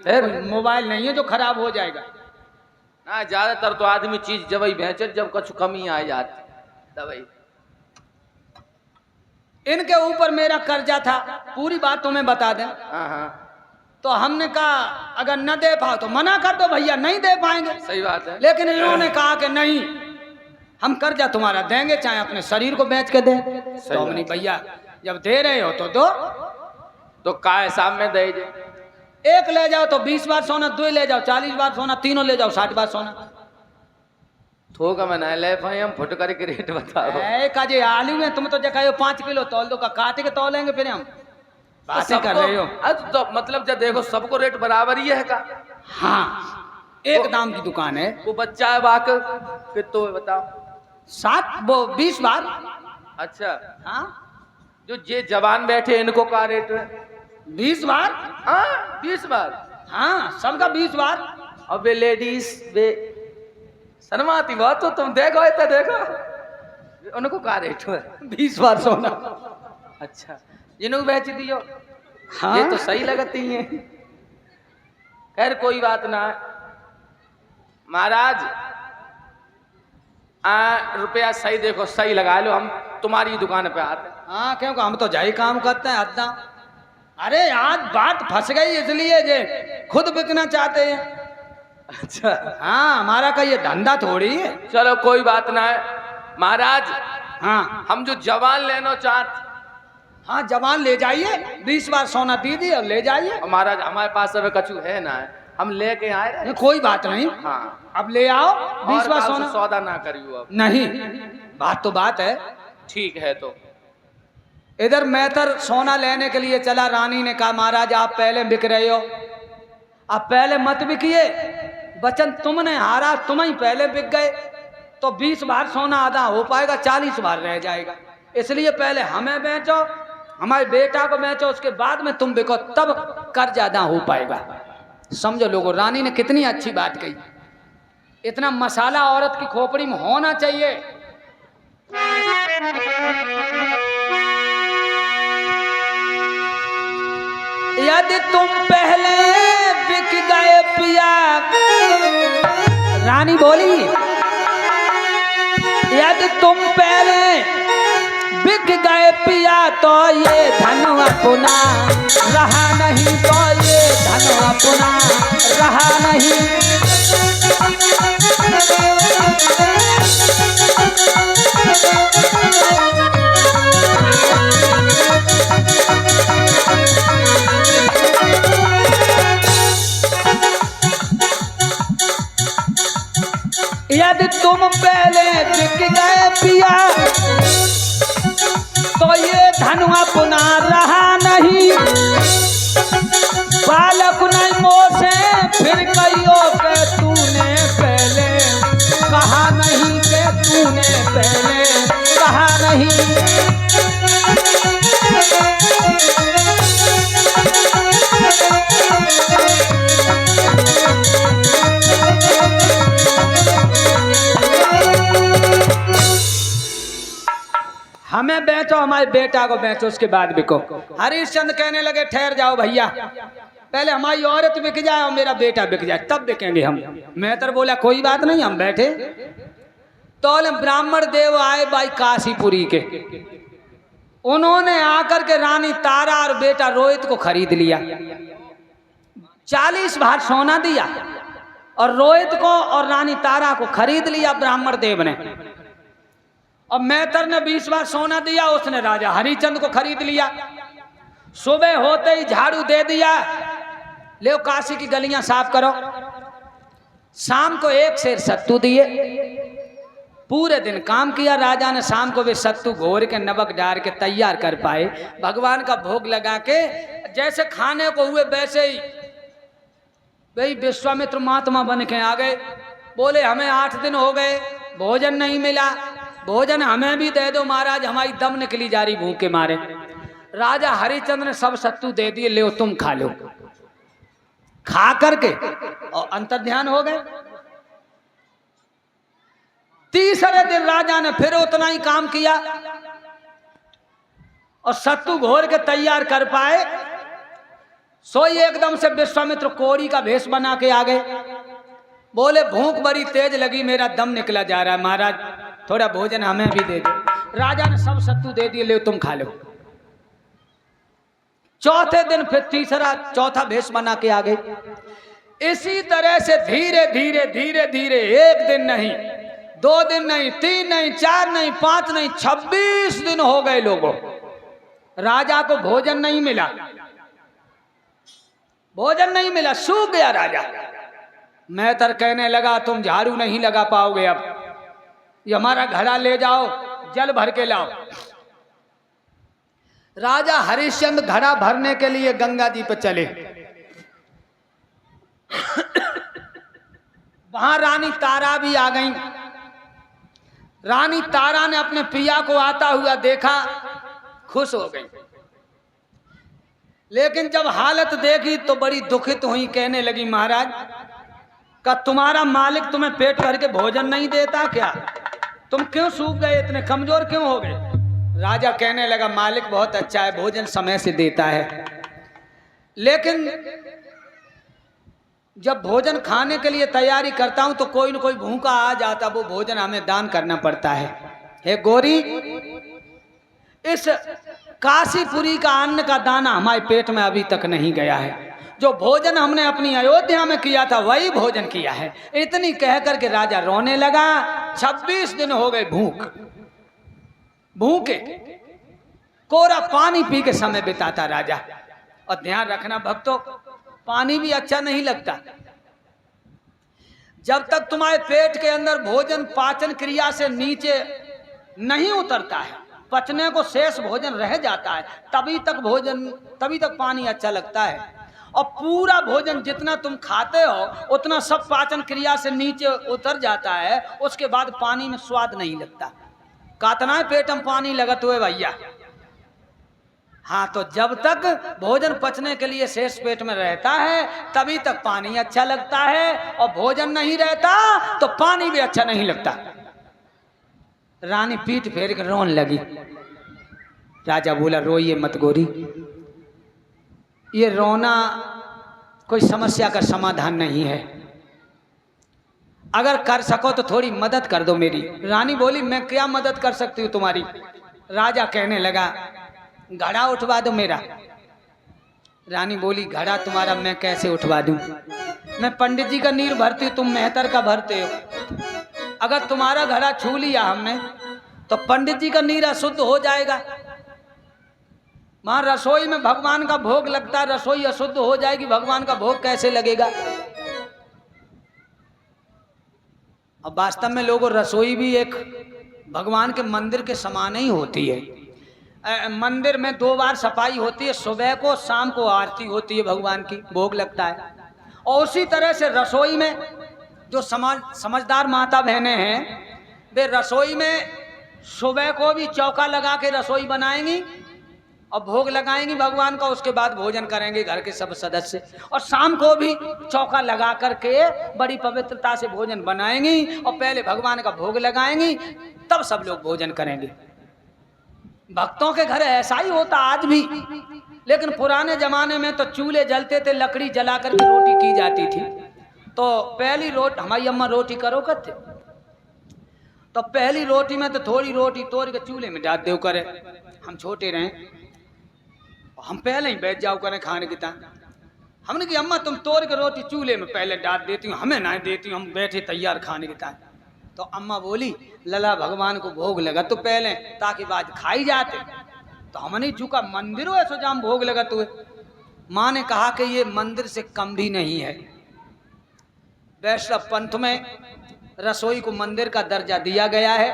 फिर मोबाइल नहीं है जो खराब हो जाएगा। ना, ज्यादातर तो आदमी चीज जब ही बेचत जब कुछ कमी आ जाती तब। इनके ऊपर मेरा कर्जा था, पूरी बात तुम्हें बता दें। हाँ हाँ, तो हमने कहा अगर न दे पाओ तो मना कर दो भैया, नहीं दे पाएंगे। सही बात है। लेकिन इन्होंने कहा कि नहीं, हम कर्जा तुम्हारा देंगे, चाहे अपने शरीर को बेच के दे। तो हमने भैया जब दे रहे हो तो दो। तो काय साम में दे जे। एक ले जाओ तो 20 बार सोना, 2 ले जाओ 40 बार सोना, 3 ले जाओ 60 बार सोना। थोक में ना ले पाए, हम फुट करके रेट बताओ। काजे आलू में तुम तो जगह 5 किलो तौल दो, का काटे के तौलेंगे फिर हम बातें कर रहे हो। तो मतलब जब देखो सबको रेट बराबर ही है का? हाँ, एक दाम की दुकान है। वो बच्चा है वाक कितो है बताओ? 20 बार। अच्छा, हाँ, जो ये जवान बैठे इनको का रेट है? 20 बार। हाँ 20 बार। हाँ, सबका 20 बार। अब वे लेडीज वे शर्माती बात तो तुम देखो, इतना देखो उनको का रेट है? 20 बार सोना। अच्छा, जिनको बेच दियो। हाँ? ये तो सही लगती है। खैर कोई बात ना है महाराज। रुपया सही देखो, सही लगा लो, हम तुम्हारी दुकान पे आते। हाँ, क्योंकि हम तो जाही काम करते हैं अद्दा। अरे आज बात फंस गई इसलिए जे खुद बिकना चाहते हैं। अच्छा, हाँ, हमारा का ये धंधा थोड़ी है। चलो कोई बात ना है महाराज। हाँ हम जो जवान लेना चाहते, हाँ, जवान ले जाइए, 20 बार सोना दीदी और ले जाइए। महाराज हमारे पास अब कछु है ना है, हम लेके आए रहे। कोई बात नहीं। हाँ, अब ले आओ 20 बार और सोना। सौदा ना करियो अब। नहीं, बात तो बात है। ठीक है। तो इधर मेहतर सोना लेने के लिए चला। रानी ने कहा महाराज आप पहले बिक रहे हो, आप पहले मत बिकिए, वचन तुमने हारा, तुम ही पहले बिक गए तो 20 बार सोना आधा हो पाएगा, 40 बार रह जाएगा। इसलिए पहले हमें बेचो, हमारे बेटा को बेचो, उसके बाद में तुम बिको, तब कर ज्यादा हो पाएगा। समझो लोगों, रानी ने कितनी अच्छी बात कही। इतना मसाला औरत की खोपड़ी में होना चाहिए। यदि तुम पहले बिक गए पिया, रानी बोली, यदि तुम पहले बिक गए पिया तो ये धन अपना रहा नहीं, तो ये धन अपना रहा नहीं। यदि तुम पहले बिक गए पिया तो ये धन अपना रहा नहीं। बालक नहीं मोसे फिर कहियो के तूने पहले कहा नहीं, के तूने पहले कहा नहीं। हमें बेचो, हमारे बेटा को बेचो, उसके बाद बिको। हरिश्चंद्र कहने लगे ठहर जाओ भैया, पहले हमारी औरत बिक जाए और मेरा बेटा बिक जाए, तब बिकेंगे हम। मेहतर बोला कोई बात नहीं, हम बैठे। तो ब्राह्मण देव आए भाई काशीपुरी के। उन्होंने आकर के रानी तारा और बेटा रोहित को खरीद लिया, 40 भार सोना दिया और रोहित को और रानी तारा को खरीद लिया ब्राह्मण देव ने। और मैतर ने 20 भार सोना दिया, उसने राजा हरिचंद को खरीद लिया। सुबह होते ही झाड़ू दे दिया, ले काशी की गलियां साफ करो। शाम को 1 सेर सत्तू दिए, पूरे दिन काम किया राजा ने। शाम को वे सत्तू घोर के नमक डाल के तैयार कर पाए, भगवान का भोग लगा के जैसे खाने को हुए वैसे ही भाई विश्वामित्र महात्मा बन के आ गए। बोले हमें 8 दिन हो गए, भोजन नहीं मिला, भोजन हमें भी दे दो महाराज, हमारी दम निकली जा रही भूख के मारे। राजा हरिचंद्र ने सब सत्तू दे दिए, ले तुम खा लो। खा करके और अंतर्ध्यान हो गए। तीसरे दिन राजा ने फिर उतना ही काम किया और सत्तू घोर के तैयार कर पाए। सोई एकदम से विश्वामित्र कोड़ी का भेष बना के आ गए। बोले भूख बड़ी तेज लगी, मेरा दम निकला जा रहा है महाराज, थोड़ा भोजन हमें भी दे दो। राजा ने सब सत्तू दे दिए, ले तुम खा लो। चौथे दिन फिर चौथा भेष बना के आ गए। इसी तरह से धीरे धीरे धीरे धीरे 1 दिन नहीं, 2 दिन नहीं, 3 नहीं, 4 नहीं, 5 नहीं, 26 दिन हो गए लोगों। राजा को भोजन नहीं मिला, भोजन नहीं मिला, सूख गया राजा। मैतर कहने लगा तुम झाड़ू नहीं लगा पाओगे, अब ये हमारा घड़ा ले जाओ, जल भर के लाओ। राजा हरिश्चंद्र घड़ा भरने के लिए गंगा जी पर चले। वहां रानी तारा भी आ गई। रानी तारा ने अपने पिया को आता हुआ देखा, खुश हो गई। लेकिन जब हालत देखी तो बड़ी दुखित हुई, कहने लगी महाराज का तुम्हारा मालिक तुम्हें पेट भर के भोजन नहीं देता क्या? तुम क्यों सूख गए, इतने कमजोर क्यों हो गए? राजा कहने लगा मालिक बहुत अच्छा है, भोजन समय से देता है, लेकिन जब भोजन खाने के लिए तैयारी करता हूं तो कोई न कोई भूखा आ जाता, वो भोजन हमें दान करना पड़ता है। हे गौरी, इस काशीपुरी का अन्न का दाना हमारे पेट में अभी तक नहीं गया है। जो भोजन हमने अपनी अयोध्या में किया था वही भोजन किया है। इतनी कह करके राजा रोने लगा। 26 दिन हो गए भूखे, कोरा पानी पी के समय बिताता राजा। और ध्यान रखना भक्तों, पानी भी अच्छा नहीं लगता। जब तक तुम्हारे पेट के अंदर भोजन पाचन क्रिया से नीचे नहीं उतरता है, पचने को शेष भोजन रह जाता है, तभी तक पानी अच्छा लगता है। और पूरा भोजन जितना तुम खाते हो उतना सब पाचन क्रिया से नीचे उतर जाता है, उसके बाद पानी में स्वाद नहीं लगता। कातना है पेट में पानी लगत हुए भैया। हाँ, तो जब तक भोजन पचने के लिए शेष पेट में रहता है तभी तक पानी अच्छा लगता है, और भोजन नहीं रहता तो पानी भी अच्छा नहीं लगता। रानी पीठ फेर कर रोने लगी। राजा बोला रोइए मत गोरी, ये रोना कोई समस्या का समाधान नहीं है, अगर कर सको तो थोड़ी मदद कर दो मेरी। रानी बोली मैं क्या मदद कर सकती हूँ तुम्हारी? राजा कहने लगा घड़ा उठवा दो मेरा। रानी बोली घड़ा तुम्हारा मैं कैसे उठवा दूं? मैं पंडित जी का नीर भरती हूँ, तुम मेहतर का भरते हो। अगर तुम्हारा घड़ा छू लिया हमने तो पंडित जी का नीर अशुद्ध हो जाएगा। वहां रसोई में भगवान का भोग लगता है, रसोई अशुद्ध हो जाएगी, भगवान का भोग कैसे लगेगा? अब वास्तव में लोगों, रसोई भी एक भगवान के मंदिर के समान ही होती है। मंदिर में 2 बार सफाई होती है, सुबह को शाम को आरती होती है, भगवान की भोग लगता है। और उसी तरह से रसोई में जो समझदार माता बहनें हैं, वे रसोई में सुबह को भी चौका लगा के रसोई बनाएंगी और भोग लगाएंगी भगवान का, उसके बाद भोजन करेंगे घर के सब सदस्य। और शाम को भी चौका लगा करके बड़ी पवित्रता से भोजन बनाएंगी और पहले भगवान का भोग लगाएंगी, तब सब लोग भोजन करेंगे। भक्तों के घर ऐसा ही होता आज भी, लेकिन पुराने जमाने में तो चूल्हे जलते थे, लकड़ी जला करके रोटी की जाती थी। तो पहली रोटी हमारी अम्मा रोटी करो करते, तो पहली रोटी में तो थोड़ी रोटी तोड़ के चूल्हे में डाल दो करे, हम छोटे रहे, हम पहले ही बैठ जाओ करें खाने की तरह। हमने कहा अम्मा तुम तोड़ के रोटी चूल्हे में पहले डाल देती हूँ, हमें ना देती हूँ, हम बैठे तैयार खाने की तरह। तो अम्मा बोली लला भगवान को भोग लगा तो पहले ताकि बाद खाई जाते। तो हमने चूका मंदिरों ऐसा जाम भोग लगा तुए। माँ ने कहा कि ये मंदिर से कम भी नहीं है। वैष्णव पंथ में रसोई को मंदिर का दर्जा दिया गया है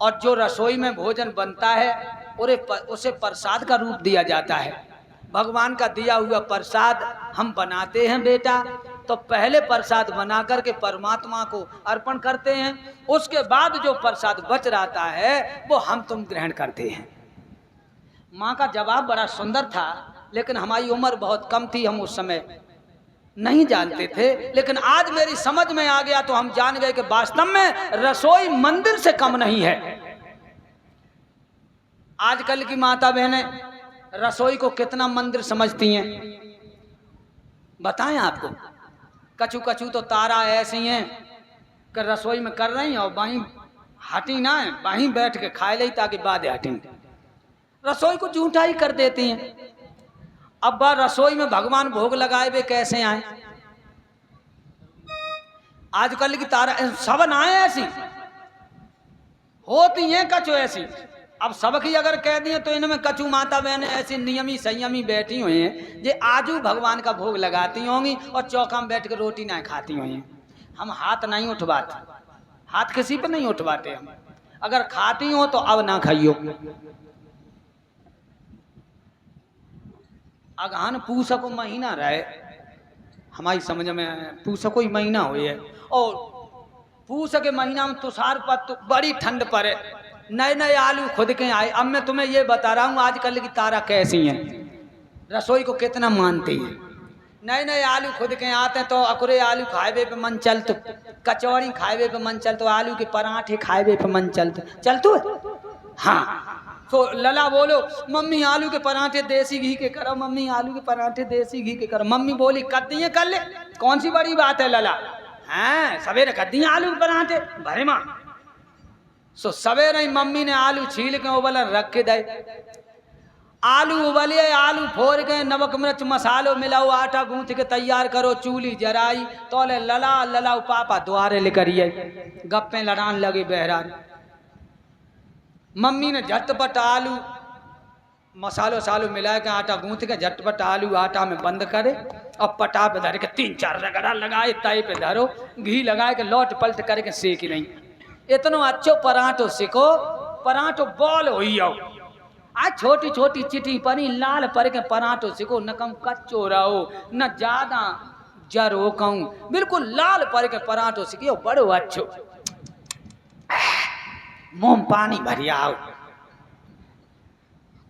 और जो रसोई में भोजन बनता है उसे प्रसाद का रूप दिया जाता है। भगवान का दिया हुआ प्रसाद हम बनाते हैं बेटा, तो पहले प्रसाद बना करके परमात्मा को अर्पण करते हैं, उसके बाद जो प्रसाद बच रहता है वो हम तुम ग्रहण करते हैं। माँ का जवाब बड़ा सुंदर था, लेकिन हमारी उम्र बहुत कम थी, हम उस समय नहीं जानते थे। लेकिन आज मेरी समझ में आ गया तो हम जान गए कि वास्तव में रसोई मंदिर से कम नहीं है। आजकल की माता बहनें रसोई को कितना मंदिर समझती हैं बताएं आपको। कछु कछु तो तारा ऐसी हैं कि रसोई में कर रही हैं और वहीं हटी ना है, वहीं बैठ के खाए ली ताकि बाद हटी। रसोई को झूठा ही कर देती हैं। अब बार रसोई में भगवान भोग लगाए वे कैसे आए? आजकल की तारा सब नाए ऐसी होती हैं, कछु ऐसी। अब सबकी अगर कह दिए तो इनमें कछु माता बहनें ऐसी नियमी संयमी बैठी हुई हैं जे आजू भगवान का भोग लगाती होंगी और चौका में बैठ कर रोटी ना खाती हुई हैं। हम हाथ नहीं उठवाते, हाथ किसी पर नहीं उठवाते हम। अगर खाती हो तो अब ना खाइयो। अगहन पूस को महीना रहे, हमारी समझ में पूस को ही महीना हुई है और पूस के महीना में तुषार पर बड़ी ठंड पड़े, नए नए आलू खुद के आए। अब मैं तुम्हें ये बता रहा हूँ आजकल की तारा कैसी हैं, रसोई को कितना मानती हैं। नए नए आलू खुद के आते हैं तो अकुरे आलू खाए पे मन चल, तो कचौड़ी खाए पे मन चल, तो आलू के पराठे खाए पे मन चलतो हाँ। तो लला बोलो मम्मी आलू के पराठे देसी घी के करो, मम्मी आलू के पराठे देसी घी के करो। मम्मी बोली कर दिए कर ले, कौन सी बड़ी बात है लला, हैं सवेरे कर दिए आलू के पराठे भरे माँ। सो सवेरे ही मम्मी ने आलू छील के उबल रख के दे। आलू उबले, आलू फोड़ के नमक मिर्च मसालो मिलाओ, आटा गूंथ के तैयार करो, चूल्ही जराई तो लला लला पापा द्वारे लेकर गप्पे लड़ान लगे बहरान। मम्मी ने झटपट आलू मसालो सालो मिला के आटा गूंथ के झटपट आलू आटा में बंद करे और पटा पे धर के 3-4 रगड़ा लगाए, तय पे धरो, घी लगाए के लौट पलट करके सेक नहीं। इतनो अच्छो पराठो सिको, पराठो बॉल हो आज छोटी छोटी चिटी पनी लाल पर के पराठो सिको, न कम कच्चो रहो न ज्यादा जरो कहूं, बिल्कुल लाल पर के पराठो सिकियो, बड़ो अच्छो मुंह पानी भरी आओ।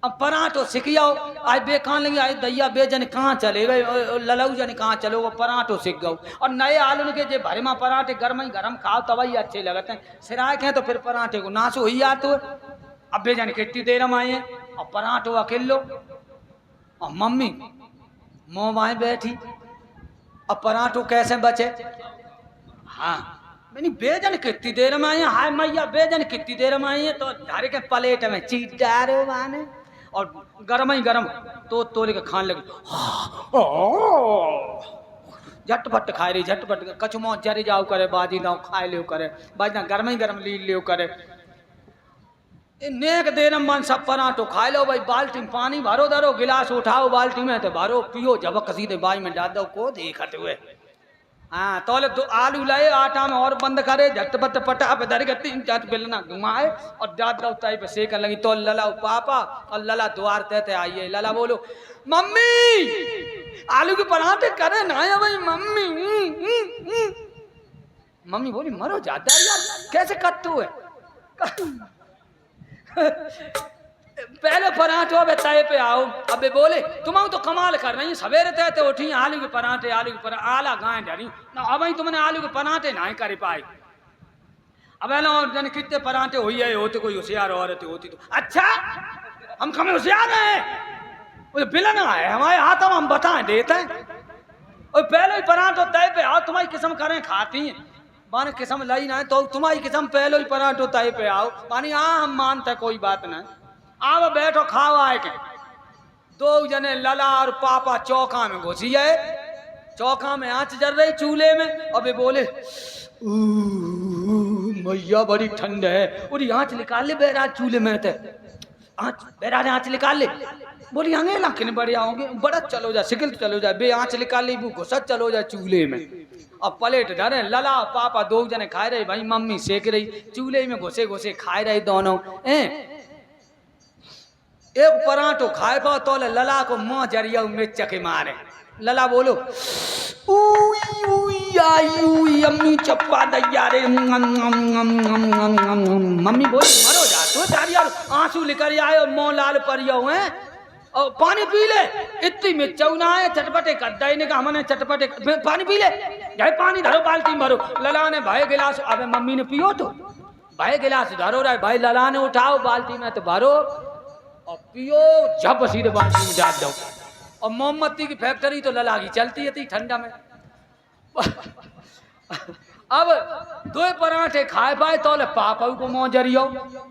अब पराठो सिकियो, आज बेकान लगी आज दैया बेजन कहाँ चले गए, ललऊ जन कहाँ चलो, वो पराठो सीख गो। और नए आलू के जे भरे माँ पराठे गर्म ही गर्म खाओ तभी अच्छे लगते हैं, सिराए के तो फिर पराठे को नासो हुई आते हो। अब बेजन कितनी देर में आए और पराठो अकेलो और मम्मी मुँह माए बैठी, अब पराठो कैसे बचे? हाँ मैंने बेजन कितनी देर में आए, हाय मैया बेजन कितनी देर में आए, तो धर के प्लेट में चीट डारे माने और गरम ही गरम तो तोड़ के खाने लगे। झटपट खाए रही, झटपट कचुमो जरे जाओ करे, बाजी दाओ खाए ले करे, बाजी गरम ही गरम ली ले करे। नेक देर मन सब पराठो खाए लो भाई, बाल्टी में पानी भरो धरो, गिलास उठाओ बाल्टी में तो भरो पियो, झबक सीधे बाई में डाल दो को देखते हुए। हाँ तोले तो आलू लाए आटा में और बंद करे, झटपट पटा पे धर के 3-4 बेलना घुमाए और डाल दो ताई पे सेकन लगी। तो लला पापा और लला द्वार तहते आइए, लला बोलो मम्मी आलू के पराठे करे ना है भाई मम्मी। मम्मी बोली मरो जाता यार कैसे कट्टू है पहले पराठे अब तय पे आओ। अबे बोले तुम तो कमाल कर रही, सवेरे तय उठी आलू के पराठे आला गाय डरी ना, अब तुमने आलू के पराठे ना कर पाए। अब जन कितने पराठे हुई है होते, कोई होशियार औरत होती तो अच्छा हम कम होशियार है, बिलन है हमारे हाथ में हम बता देते हैं। और पहले ही पराठो तय पे आओ, तुम्हारी किस्म करें खाती हैं माने किस्म लाई ना है तो तुम्हारी किस्म पहले ही पराठो तय पे आओ मानी हाँ हम मानते कोई बात ना। अब बैठो खाओ आए के। दो जने लला और पापा चौका में घुसी है। चौका में आंच जल रही चूल्हे में। अबे बोले मैया बड़ी ठंड है। बोली आंच निकाल ले बैराज चूल्हे में थे। आंच बैराज आंच निकाल ले। बोली आगे लाखिन बढ़िया होंगे बड़ा चलो जा सिकिल चलो जा बे आंच निकाल ली घुसत चलो जा चूल्हे में। अब प्लेट धरे लला पापा दो जने खाए रहे भाई मम्मी सेक रही चूल्हे में घुसे घुसे खाए रहे दोनों। एक पराठो खाए पाओ तो लला को मुंह जरिया मिर्च के मारे। लला बोलो उई उई आई उई अम्मी चप्पा दैया रे। मम्मी बोली मरो जा तो तारी यार आंसू लेकर आए मुंह लाल परियो हैं और पानी पी ले। इतनी में चौना है चटपटे कद्दाई ने कहा हमने चटपटे पानी पी ले। जाए पानी धरो बाल्टी में भरो। लला ने भाई गिलास अबे मम्मी ने पियो तो भाई गिलास धरो रहा भाई लला ने उठाओ बाल्टी में तो भरो और पियो जब सीधे बाल्टी में डाल दो। और मोमबत्ती की फैक्ट्री तो लला की चलती थी ठंडा में। अब दो पराठे खाए पाए तो पापा को मुंह जरियो।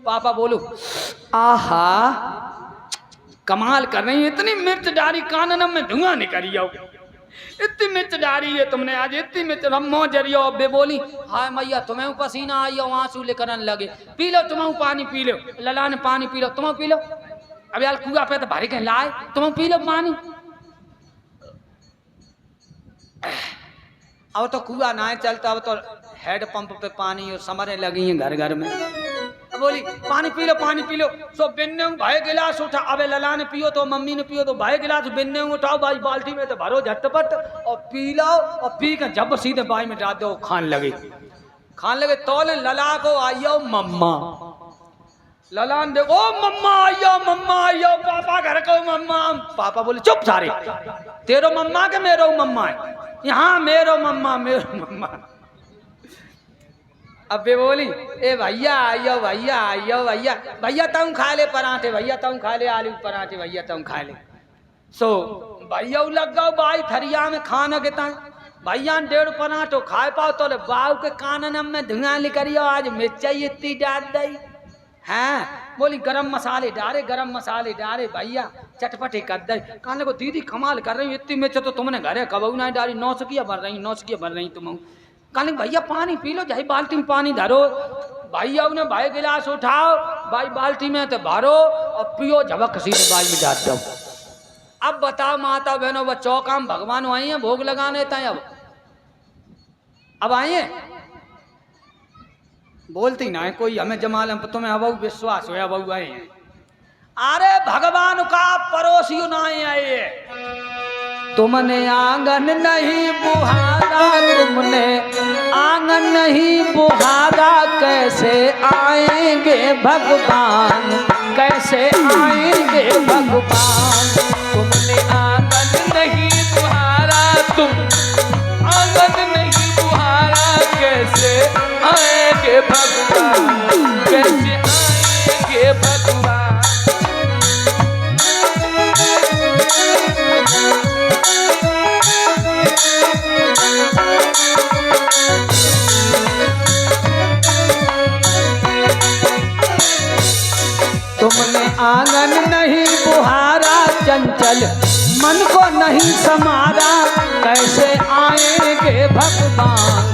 पापा बोलो आहा कमाल कर रही है इतनी मिर्च डाली कानन में धुआं निकलियो। इतनी मिर्च डाली है तुमने आज इतनी मिर्च हम मुंह जरियो। अबे बोली हाय मैया तुम्हें पसीना आई हो आंसू लेकर लगे पी लो तुम्हें पानी पी लो। लला ने पानी पी लो तुम्हें पी लो। अब यार कुआ पे तो भारी कहीं लाए तुम्हें पी लो पानी। अब तो कुआ ना चलता अब तो हेड पंप पे पानी और समरें लगी हैं घर घर में। अब बोली पानी पी लो सो बिन्ने भाई गिलास उठा। अबे लला ने पियो तो मम्मी ने पियो तो भाई गिलास बिन्ने उठाओ भाई बाल्टी में तो भरो झटपट और पी लो। और पी कर जब सीधे बाई में डाल दो खान लगे तो लला को आइयो मम्मा। लला ने देखो मम्मा आइयो पापा घर को मम्मा। पापा बोले चुप सारे तेरो मम्मा के मेरो मम्मा है यहाँ मेरो मम्मा। अबे बोली ए भैया भैया तुम खा ले पराठे भैया तुम खा ले आलू पराठे भैया तुम खा ले। सो भैया लग गओ बाई थरिया में खाना के ता भैया 1.5 पराठो खाए पाओ तो बाऊ के कानन में धुआं निकलियो आज मिर्चाई इतनी डाल दई। हाँ बोली गरम मसाले डारे भैया चटपटे कर दे। कहने को दीदी कमाल कर रही इतनी मिर्च तो तुमने घरे कबू ना डाली 900 भर रही तुम। कहने भैया पानी पी लो जाए बाल्टी में पानी धरो। भैया ने भाई गिलास उठाओ भाई बाल्टी में तो भरो और पियो झबक सीधे बाई में डाल दो। अब बताओ माता बहनों वो चौका में भगवान आई है भोग लगाने तय अब आई है बोलती ना है कोई हमें जमाल तुम्हें अब विश्वास हो अब आए हैं। अरे भगवान का पड़ोसियों ना आए तुमने आंगन नहीं बुहारा तुमने आंगन नहीं बुहारा कैसे आएंगे भगवान कैसे आएंगे भगवान। तुमने आंगन नहीं बुहारा तुम आंगन नहीं बुहारा कैसे आएंगे भगवान कैसे आएंगे भगवान। तुमने आंगन नहीं बुहारा चंचल मन को नहीं समारा कैसे आएंगे भगवान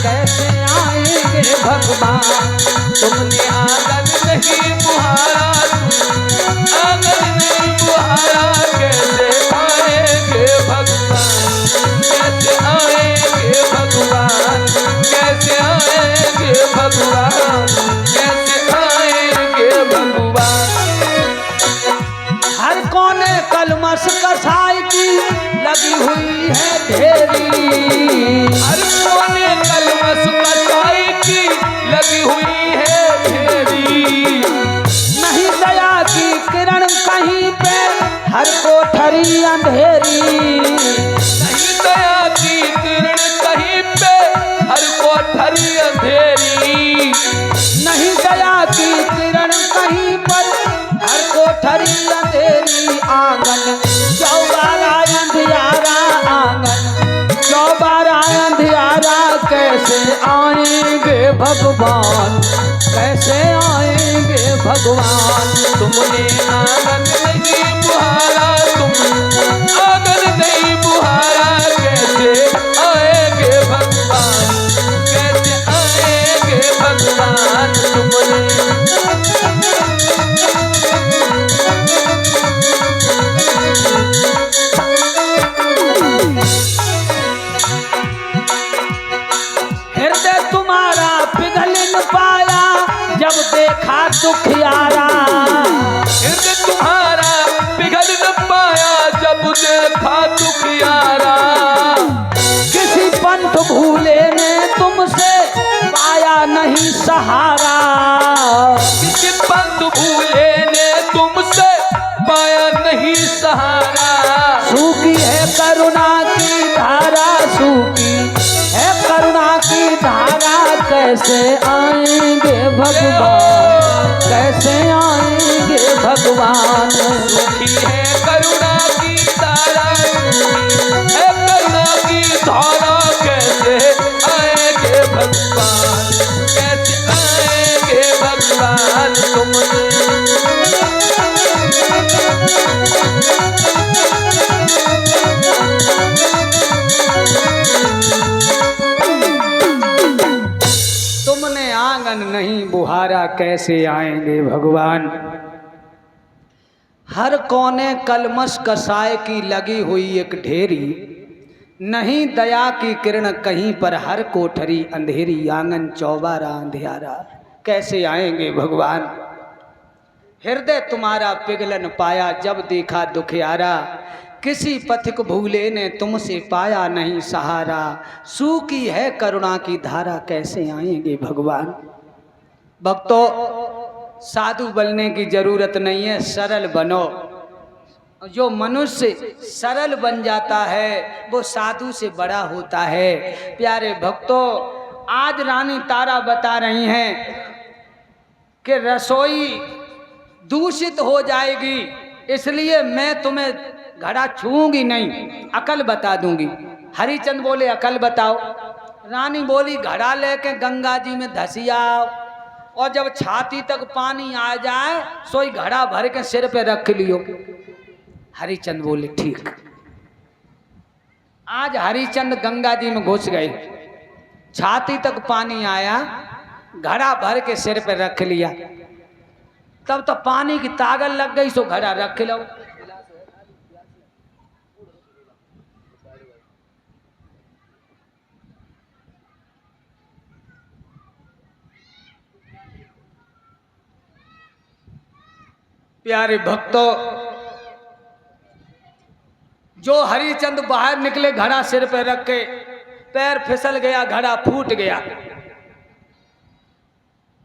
कैसे आएंगे भगवान। तुमने आंगन नहीं बुहारा आंगन नहीं बुहारा कैसे आएंगे भगवान कैसे आएंगे भगवान कैसे आएंगे भगवान कैसे आएंगे भगवान। हर कोने कलमस कसाई की लगी हुई है ढेरी हर कोने कलमस कसाई की लगी हुई है ढेरी। नहीं दया की किरण कहीं पे हर कोठरी अंधेरी नहीं दया की किरण कहीं पे हर कोठरी अंधेरी। नहीं दया की किरण कहीं पर हर कोठरी अंधेरी। आंगन चौबारा अंधियारा आंगन चौबारा अंधियारा कैसे आएंगे भगवान कैसे आएंगे आएंगे भगवान। तुमने आंगन नहीं बुहारा, तुम आंगन नहीं बुहारा, कैसे आएंगे भगवान, कैसे आएंगे भगवान तुमने। हृदय तुम्हारा पिघल न पाया जब देखा दुखियारा। हृदय तुम्हारा पिघल न पाया जब देखा दुखियारा। किसी पंथ भूले ने तुमसे पाया नहीं सहारा। किसी पंथ भूले ने तुमसे पाया नहीं सहारा। सूखी है करुणा की धारा, सूखी है करुणा की धारा, कैसे आएंगे भगवान, कैसे आएंगे भगवान। सूखी है करुणा की धारा, है करुणा की धारा, कैसे आएंगे भगवान, कैसे आएंगे भगवान तुमने। तुमने आंगन नहीं बुहारा, कैसे आएंगे भगवान। हर कोने कलमश कसाय की लगी हुई एक ढेरी, नहीं दया की किरण कहीं पर, हर कोठरी अंधेरी, आंगन चौबारा अंधियारा, कैसे आएंगे भगवान। हृदय तुम्हारा पिघलन पाया जब देखा दुखियारा। किसी पथिक भूले ने तुमसे पाया नहीं सहारा। सूखी है करुणा की धारा, कैसे आएंगे भगवान। भक्तों, साधु बनने की जरूरत नहीं है, सरल बनो। जो मनुष्य सरल बन जाता है वो साधु से बड़ा होता है। प्यारे भक्तों, आज रानी तारा बता रही हैं कि रसोई दूषित हो जाएगी, इसलिए मैं तुम्हें घड़ा छूऊंगी नहीं, अकल बता दूंगी। हरिचंद बोले अकल बताओ। रानी बोली घड़ा लेके गंगा जी में धसियाओ, और जब छाती तक पानी आ जाए सोई घड़ा भर के सिर पे रख लियो। हरिचंद बोले ठीक। आज हरिचंद गंगा जी में घुस गए, छाती तक पानी आया, घड़ा भर के सिर पे रख लिया। तब तो पानी की ताकत लग गई, सो घड़ा रख लो। प्यारे भक्तों, जो हरिचंद बाहर निकले घड़ा सिर पे रख के, पैर फिसल गया, घड़ा फूट गया।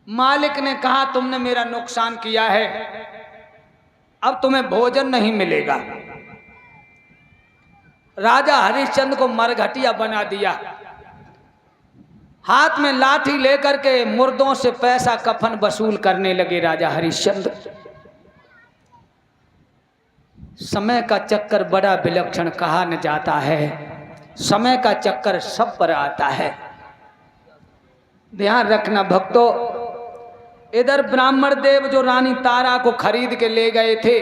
मालिक ने कहा तुमने मेरा नुकसान किया है, अब तुम्हें भोजन नहीं मिलेगा। राजा हरिश्चंद्र को मरघटिया बना दिया, हाथ में लाठी लेकर के मुर्दों से पैसा कफन वसूल करने लगे राजा हरिश्चंद्र। समय का चक्कर बड़ा विलक्षण कहा न जाता है, समय का चक्कर सब पर आता है। ध्यान रखना भक्तों, इधर ब्राह्मण देव जो रानी तारा को खरीद के ले गए थे,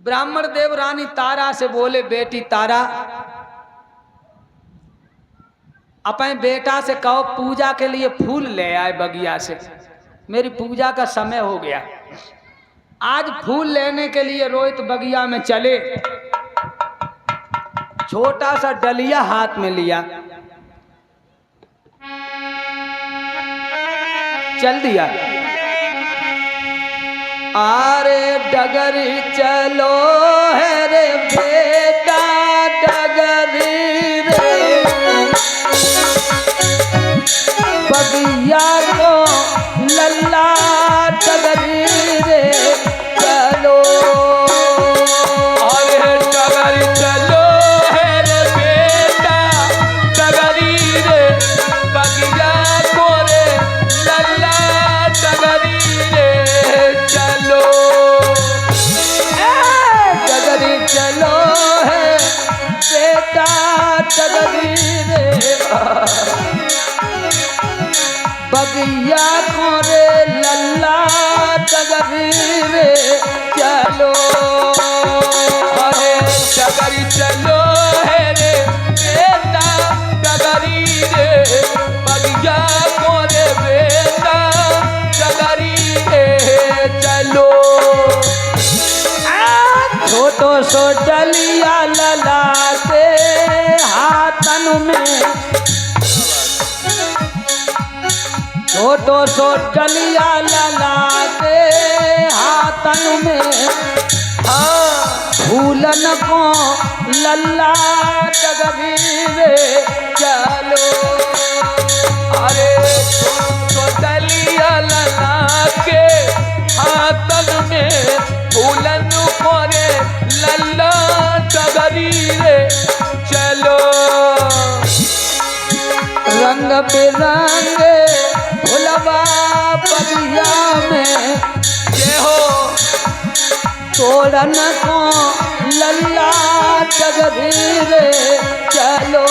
ब्राह्मण देव रानी तारा से बोले बेटी तारा, अपने बेटा से कहो पूजा के लिए फूल ले आए बगिया से, मेरी पूजा का समय हो गया। आज फूल लेने के लिए रोहित बगिया में चले, छोटा सा डलिया हाथ में लिया, चल दिया। आरे डगरी चलो है रे बेटा डगरी रे, बगिया को लल्ला डगरी रे चलो। अरे डगरी चलो है रे बेटा डगरी रे, बगिया को रे लल्ला डगरी रे चलो। डगरी चलो है बेटा डगरी रे, बगिया को रे लल्ला डगरी चलो, अरे डगरी चलो है रे बेटा डगरी रे, बगिया को रे बेटा डगरी रे चलो। छोटो सो डलिया ललाटे हाथन में, छोटो सो डलिया ललाटे हाथन में, फूलन को लल्ला डगवीरे चलो, अरे तो डलिया लला के हाथन में, फूलन को रे लल्ला डगरी रे चलो। रंग बिरंगे फुलवा बगिया में, ये हो तोड़न को लल्ला डगवीरे चलो,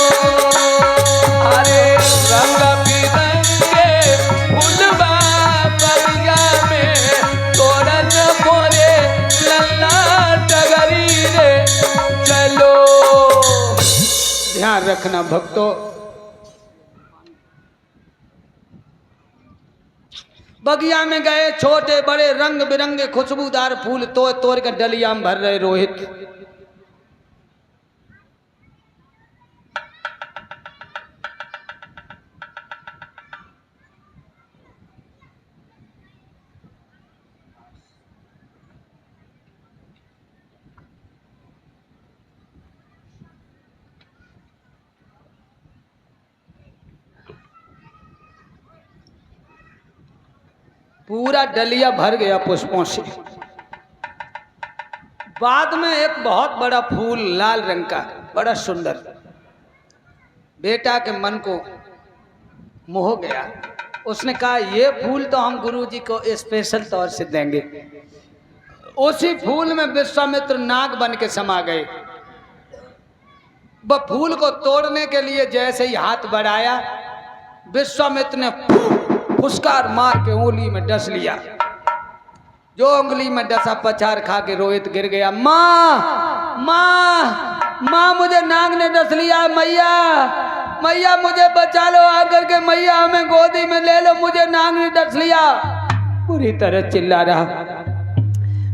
अरे रंग बिरंगे फुलवा बगिया में, तोड़न को रे लल्ला डगरी रे चलो। ध्यान रखना भक्तों, बगिया में गए, छोटे बड़े रंग बिरंगे खुशबूदार फूल तोड़ तोड़ कर डलिया में भर रहे रोहित। पूरा डलिया भर गया पुष्पों से। बाद में एक बहुत बड़ा फूल लाल रंग का, बड़ा सुंदर, बेटा के मन को मोह गया। उसने कहा ये फूल तो हम गुरुजी को स्पेशल तौर से देंगे। उसी फूल में विश्वामित्र नाग बन के समा गए। वह फूल को तोड़ने के लिए जैसे ही हाथ बढ़ाया, विश्वामित्र ने फुसकार मार के उंगली में डस लिया। जो उंगली में डसा पछाड़ खा के रोहित गिर गया। माँ माँ माँ, मुझे नाग ने डस लिया, मैया मैया मुझे बचा लो, आकर के मैया हमें गोदी में ले लो, मुझे नाग ने डस लिया। पूरी तरह चिल्ला रहा।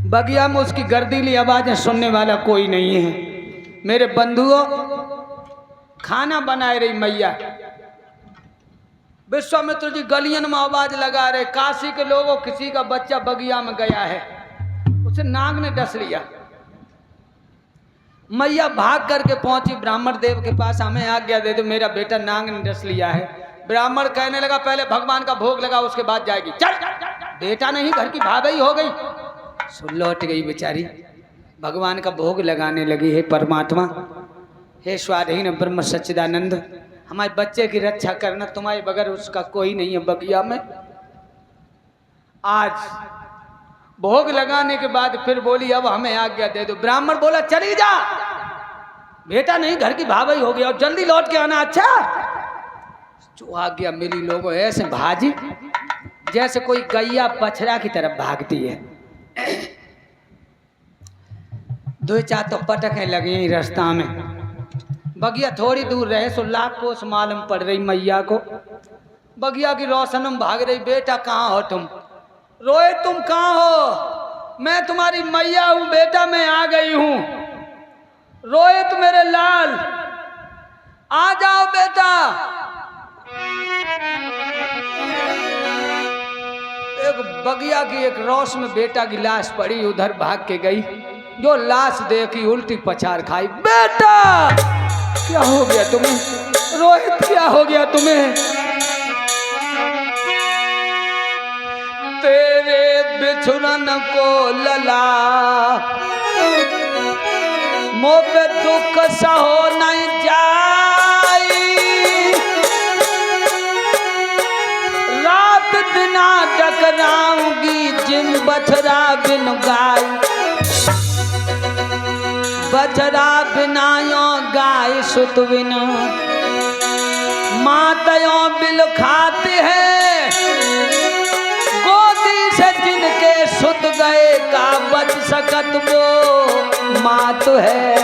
बगिया में उसकी गर्दीली आवाजें सुनने वाला कोई नहीं है। मेरे बंधुओं, खाना बनाए रही मैया, विश्वामित्र जी गलियन में आवाज लगा रहे, काशी के लोगों किसी का बच्चा बगिया में गया है, उसे नाग ने डस लिया। मैया भाग करके पहुंची ब्राह्मण देव के पास, हमें आज्ञा दे दो, मेरा बेटा नाग ने डस लिया है। ब्राह्मण कहने लगा पहले भगवान का भोग लगा, उसके बाद जाएगी। चल, बेटा नहीं, घर की भाभी हो गई। सुन, लौट गई बेचारी, भगवान का भोग लगाने लगी। है परमात्मा, हे स्वाधीन ब्रह्म सच्चिदानंद, हमारे बच्चे की रक्षा करना, तुम्हारे बगैर उसका कोई नहीं है बगिया में। आज भोग लगाने के बाद फिर बोली अब हमें आज्ञा दे दो। ब्राह्मण बोला चली जा, बेटा नहीं, घर की भाभी हो गया, और जल्दी लौट के आना। अच्छा, जो आज्ञा मिली लोगों, ऐसे भाजी जैसे कोई गैया बछड़ा की तरफ भागती है। दो चार तो पटकें लगी रास्ता में। बगिया थोड़ी दूर रहे सो लाख कोस मालूम पड़ रही मैया को। बगिया की रोशनी में भाग रही। बेटा कहाँ हो तुम? रोहित तुम कहाँ हो? मैं तुम्हारी मैया हूँ बेटा, मैं आ गई हूँ। रोहित मेरे लाल, आ जाओ बेटा। एक बगिया की एक रोश में बेटा की लाश पड़ी, उधर भाग के गई। जो लाश देखी उल्टी पछाड़ खाई। बेटा क्या हो गया तुम्हें? रोहित क्या हो गया तुम्हें? तेरे बिछुड़न को लला मोह पे दुख सहो नहीं जाई। रात दिना टकराऊंगी जिम बछड़ा बिन गाय। बछड़ा बिनायो गाय सुत बिना मातयों बिल खाते हैं। गोदी से सुत गए का बच सकत वो मात है।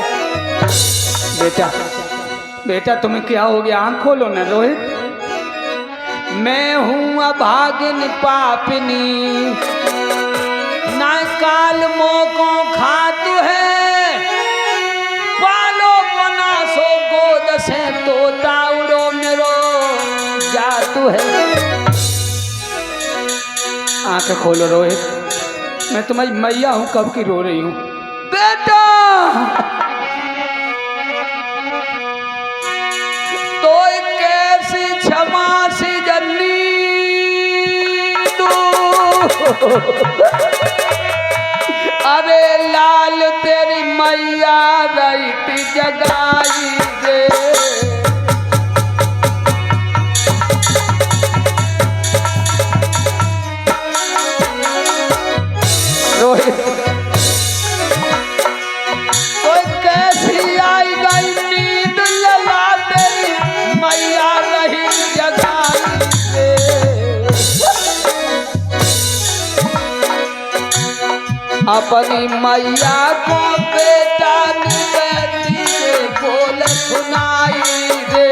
बेटा बेटा तुम्हें क्या हो गया? आंख खोलो ना रोहित। मैं हूं अभागिन पापिनी, ना काल मोको खातु है, पालो मना सो गोद से तो ताउड़ो मेरो जातु है। आंखें खोलो रोहित, मैं तुम्हारी मैया हूं, कब की रो रही हूं। बेटा तो कैसी क्षमा सी जन्नी तू, अरे लाल तेरी मैया रही थी जगाई दे। रोहित तो कैसी आई गई नींद, लला तेरी मैया रही जगाई दे। अपनी मैया को बेटा निकलती बोल सुनाई दे।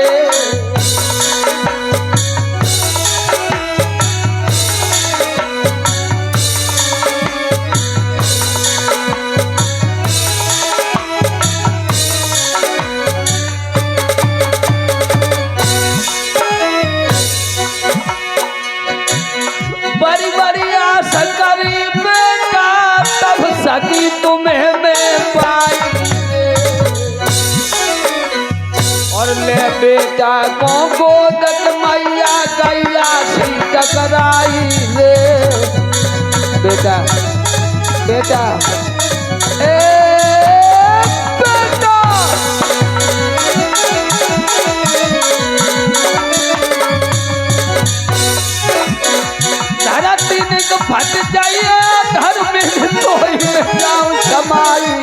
बड़ी बड़ी आशा करी बेटा, तब सकी तुम्हें मैं पाई, और ले बेटा को गोदत मैया गैया सी टकराई ले। बेटा बेटा ए बेटा, धरती ने तो फट जाइए, घर में कोई में जाऊं समाई।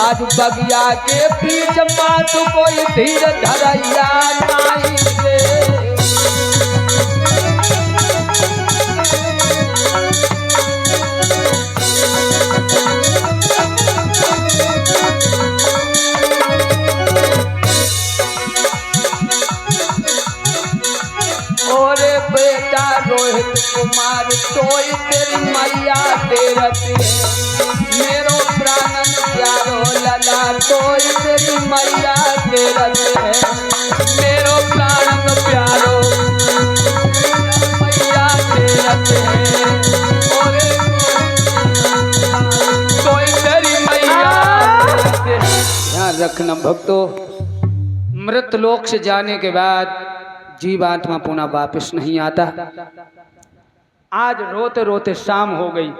आज बगिया के बीच मात कोई धीर धरैया नाई रे। ओरे बेटा रोहित कुमार तोय तेरी मैया तेरती है, मेरो प्राणन प्यारो लला तोय तेरी मैया तेरती है, मेरो प्राणन प्यारो मैया तेरती है। ओरे तोय तेरी मैया तेरती है। ध्यान रखना भक्तों, मृत लोक से जाने के बाद जीवात्मा पुनः वापस नहीं आता। आज रोते रोते शाम हो गई,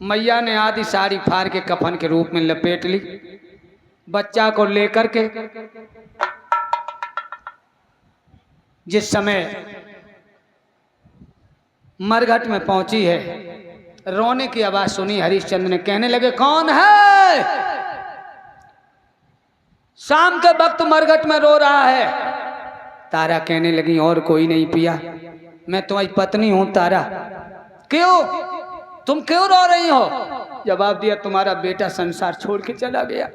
मैया ने आधी साड़ी फाड़ के कफन के रूप में लपेट ली, बच्चा को लेकर के जिस समय मरघट में पहुंची है, रोने की आवाज सुनी। हरिश्चंद्र ने कहने लगे कौन है? शाम के वक्त मरघट में रो रहा है। तारा कहने लगी और कोई नहीं पिया, मैं तुम्हारी पत्नी हूं तारा। क्यों? तुम क्यों रो रही हो? जवाब दिया तुम्हारा बेटा संसार छोड़ के चला गया।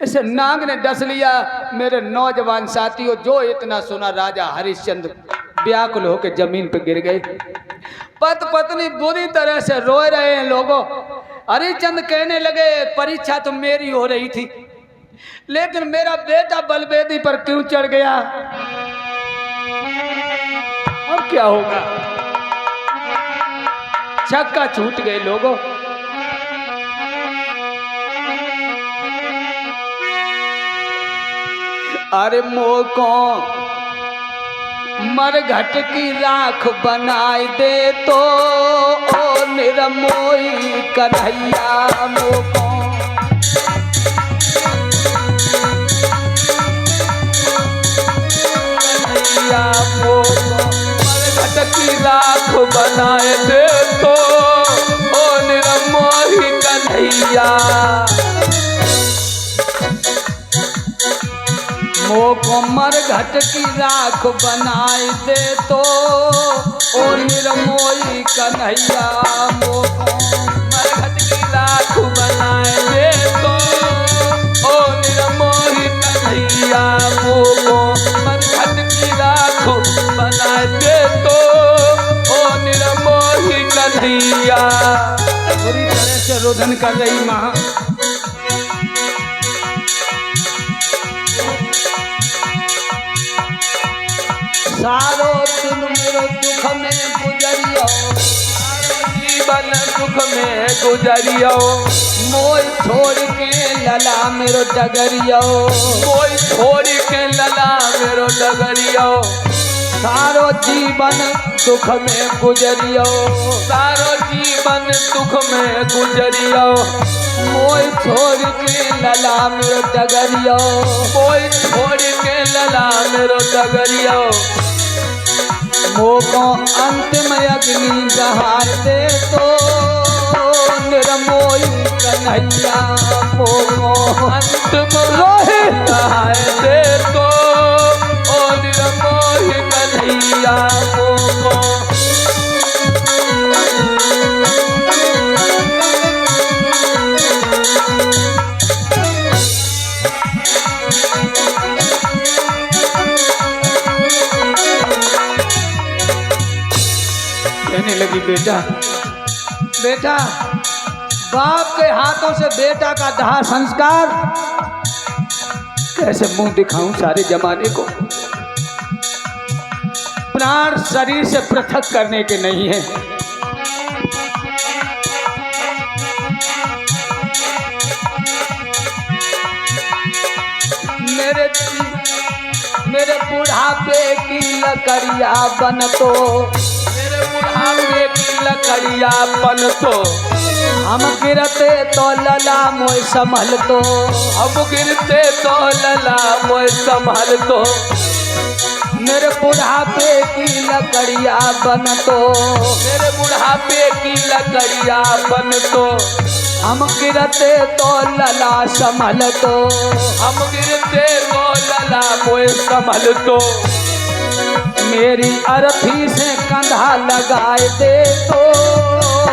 इसे नाग ने डस लिया। मेरे नौजवान साथियों, जो इतना सुना राजा हरिश्चंद्र व्याकुल होकर जमीन पर गिर गए। पत्नी बुरी तरह से रो रहे हैं लोगों। हरिश्चंद्र कहने लगे परीक्षा तो मेरी हो रही थी, लेकिन मेरा बेटा बलवेदी पर क्यों चढ़ गया? अब क्या होगा? छक्का छूट गए लोगों। अरे मोको मरघट की राख बनाए दे तो ओ निरमोई कन्हैया मोको। मरघट की राख बनाए दे तो ओ निरमोही कन्हैया। मोको को मरघट की राख बनाए दे तो ओ निर्मोही कन्हैया मोको मरघट की राख बनाए दे तो ओ निर्मोही कन्हैया मोको मरघट की राख बनाए दे तो ओ निर्मोही कन्हैया। पूरी तरह से रुदन कर रही माँ। सारो दिन मेरो दुख में गुजरियो जीवन सुख में गुजरियो मोय छोड़ के लला मेरो डगरियो कोई छोड़ के लला मेरो डगरियो सारो जीवन दुख में गुजरियो सारो जीवन दुख में गुजरियो मोय छोड़ के लला मेरो डगरियो कोई छोड़ के लला मेरो डगरियो मोको अंतिम अग्नि दहार दे तो निर्मोही कन्हैया मोको अंतिम रोहित दे तो ओ निर्मोही कन्हैया मोको। कहने लगी बेटा बेटा बाप के हाथों से बेटा का दाह संस्कार कैसे मुंह दिखाऊं सारे जमाने को। प्राण शरीर से पृथक करने के नहीं है। मेरे बुढ़ापे की लकड़िया बन तो मेरे बुढ़ापे की लकड़िया बन तो हम गिरते तो लला मोय संभल तो हम गिरते तो लला मोय संभल तो मेरे बुढ़ापे की लकड़िया बन तो मेरे बुढ़ापे की लकड़िया बन तो हम गिरते तो लला संभल तो हम गिरते तो लला मोय संभल तो मेरी अर्थी से कंधा लगाए दे तो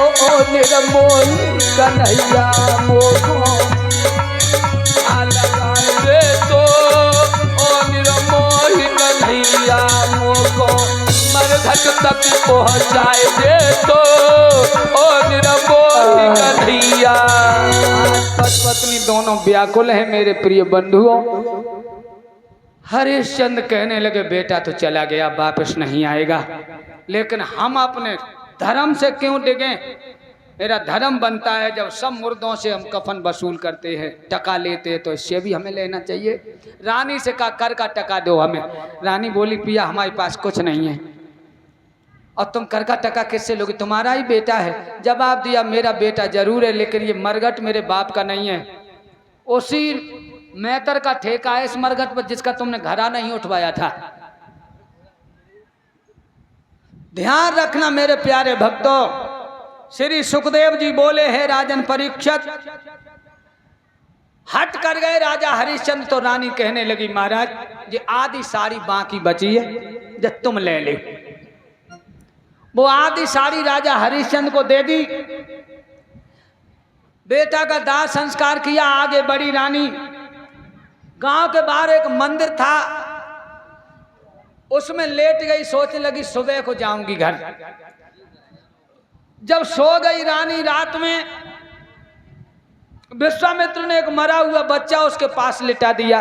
ओ निर्मोही कन्हैया मोको लगाए दे तो ओ निर्मोही कन्हैया मोको मरघट तक पहुँचाए दे तो ओ निर्मोही कन्हैया। पत्नी दोनों व्याकुल हैं मेरे प्रिय बंधुओं। हरिश्चंद्र कहने लगे बेटा तो चला गया वापस नहीं आएगा, लेकिन हम अपने धर्म से क्यों डिगे। मेरा धर्म बनता है जब सब मुर्दों से हम कफन वसूल करते हैं, टका लेते हैं, तो इससे भी हमें लेना चाहिए। रानी से कहा कर का टका दो हमें। रानी बोली पिया हमारे पास कुछ नहीं है। और तुम कर का टका किससे लोगे, तुम्हारा ही बेटा है। जवाब दिया मेरा बेटा जरूर है, लेकिन ये मरघट मेरे बाप का नहीं है। उसी मैतर का ठेका है इस मरघट पर जिसका तुमने घरा नहीं उठवाया था। ध्यान रखना मेरे प्यारे भक्तों। श्री सुखदेव जी बोले हे राजन परीक्षित। हट कर गए राजा हरिश्चंद्र तो रानी कहने लगी महाराज ये आधी साड़ी बाकी बची है जब तुम ले ले। वो आधी साड़ी राजा हरिश्चंद्र को दे दी। बेटा का दाह संस्कार किया, आगे बढ़ी रानी। गांव के बाहर एक मंदिर था, उसमें लेट गई, सोचने लगी सुबह को जाऊंगी घर। जब सो गई रानी रात में, विश्वामित्र ने एक मरा हुआ बच्चा उसके पास लिटा दिया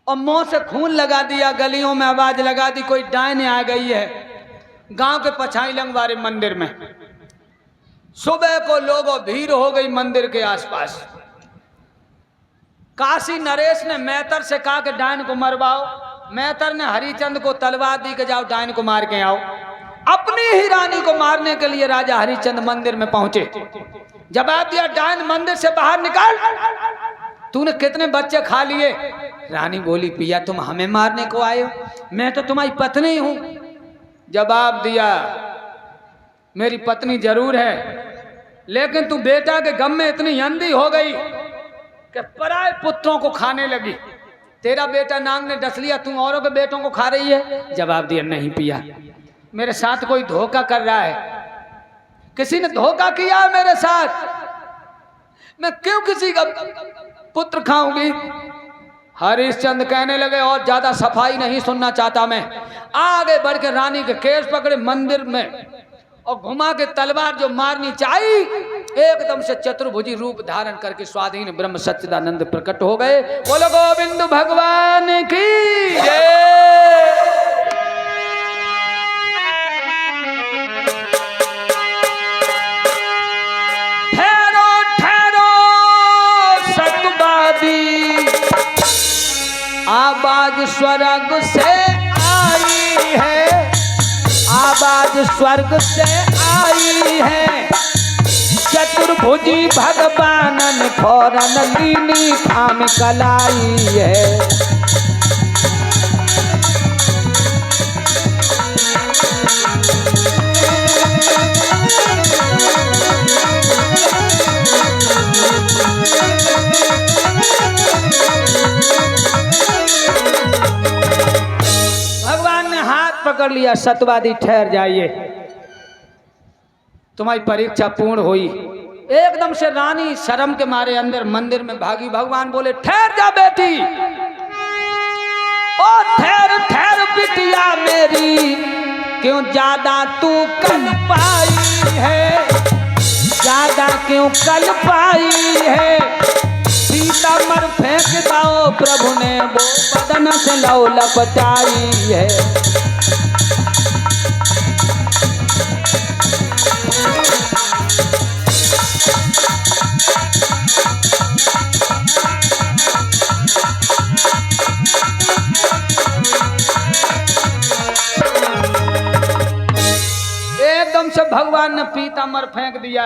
और मुंह से खून लगा दिया, गलियों में आवाज लगा दी कोई डायन आ गई है गांव के पछाई लंगवारे मंदिर में। सुबह को लोगों भीड़ हो गई मंदिर के आसपास। काशी नरेश ने मैतर से कहा कि डायन को मरवाओ। मैतर ने हरिचंद्र को तलवार दी कि जाओ डायन को मार के आओ। अपनी ही रानी को मारने के लिए राजा हरिचंद्र मंदिर में पहुंचे। जवाब दिया डायन मंदिर से बाहर निकाल, तूने कितने बच्चे खा लिए। रानी बोली पिया तुम हमें मारने को आए हो, मैं तो तुम्हारी पत्नी हूं। जवाब दिया मेरी पत्नी जरूर है, लेकिन तू बेटा के गम में इतनी अंधी हो गई कि पराए पुत्रों को खाने लगी। तेरा बेटा नाग ने डस लिया, तू औरों के बेटों को खा रही है? जवाब दिया, नहीं पिया, मेरे साथ कोई धोखा कर रहा है, किसी ने धोखा किया है मेरे साथ, मैं क्यों किसी का पुत्र खाऊंगी? हरिश्चंद्र कहने लगे, और ज्यादा सफाई नहीं सुनना चाहता मैं। आगे बढ़ के रानी के केस पकड़े मंदिर में और घुमा के तलवार जो मारनी चाहिए, एकदम से चतुर्भुजी रूप धारण करके स्वाधीन ब्रह्म सच्चिदानंद प्रकट हो गए। बोलो गोविंद भगवान की जय। ठहरो ठहरो सतवादी, आवाज स्वर्ग से आई है, आवाज स्वर्ग से आई है, चतुर्भुजी भगवानन फौरन लीनी थाम कलाई है। भगवान ने हाथ पकड़ लिया, सतवादी ठहर जाइए, तुम्हारी परीक्षा पूर्ण हुई। एकदम से रानी शर्म के मारे अंदर मंदिर में भागी। भगवान बोले, ठहर जा बेटी, ओ ठहर ठहर बिटिया मेरी, क्यों ज्यादा तू कल पाई है, ज्यादा क्यों कल पाई है, पीताम्बर फेंक दाओ प्रभु ने वो बदन से लौ लपटाई है। एकदम से भगवान ने पीताम्बर फेंक दिया,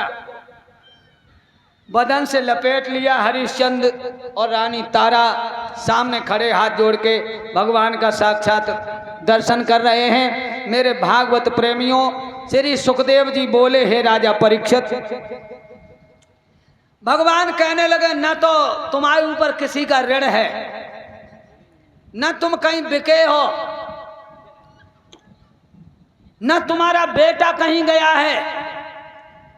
बदन से लपेट लिया। हरिश्चंद्र और रानी तारा सामने खड़े हाथ जोड़ के भगवान का साक्षात दर्शन कर रहे हैं। मेरे भागवत प्रेमियों, श्री सुखदेव जी बोले, हे राजा परीक्षित, भगवान कहने लगे, न तो तुम्हारे ऊपर किसी का ऋण है, न तुम कहीं बिके हो, न तुम्हारा बेटा कहीं गया है,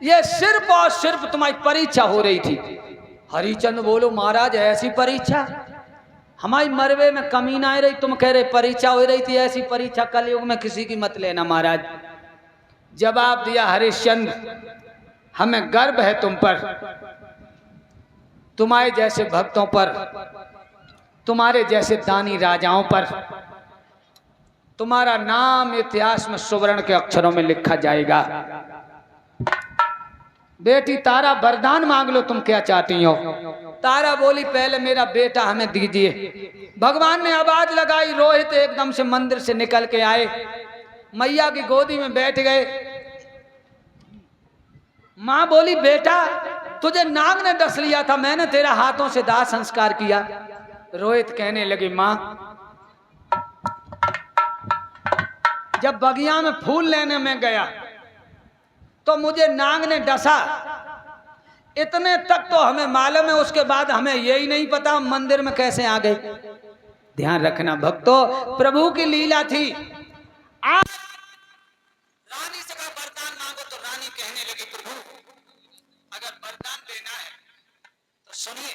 ये सिर्फ और सिर्फ तुम्हारी परीक्षा हो रही थी। हरिचंद्र बोलो, महाराज ऐसी परीक्षा? हमारी मरवे में कमी ना आ रही, तुम कह रहे परीक्षा हो रही थी, ऐसी परीक्षा कलयुग में किसी की मत लेना महाराज। जवाब दिया हरिश्चंद्र, हमें गर्व है तुम पर, तुम्हारे जैसे भक्तों पर, तुम्हारे जैसे दानी राजाओं पर। तुम्हारा नाम इतिहास में सुवर्ण के अक्षरों में लिखा जाएगा। बेटी तारा, वरदान मांग लो, तुम क्या चाहती हो? तारा बोली, पहले मेरा बेटा हमें दीजिए। भगवान ने आवाज लगाई, रोहित एकदम से मंदिर से निकल के आए, मैया की गोदी में बैठ गए। मां बोली, बेटा तुझे नाग ने डस लिया था, मैंने तेरा हाथों से दाह संस्कार किया। रोहित कहने लगी, मां जब बगिया में फूल लेने में गया तो मुझे नाग ने डसा, इतने तक तो हमें मालूम है, उसके बाद हमें यही नहीं पता हम मंदिर में कैसे आ गए। ध्यान रखना भक्तों, प्रभु की लीला थी। आप रानी से कहा वरदान मांगो, तो रानी कहने लगी, प्रभु अगर वरदान लेना है तो सुनिए,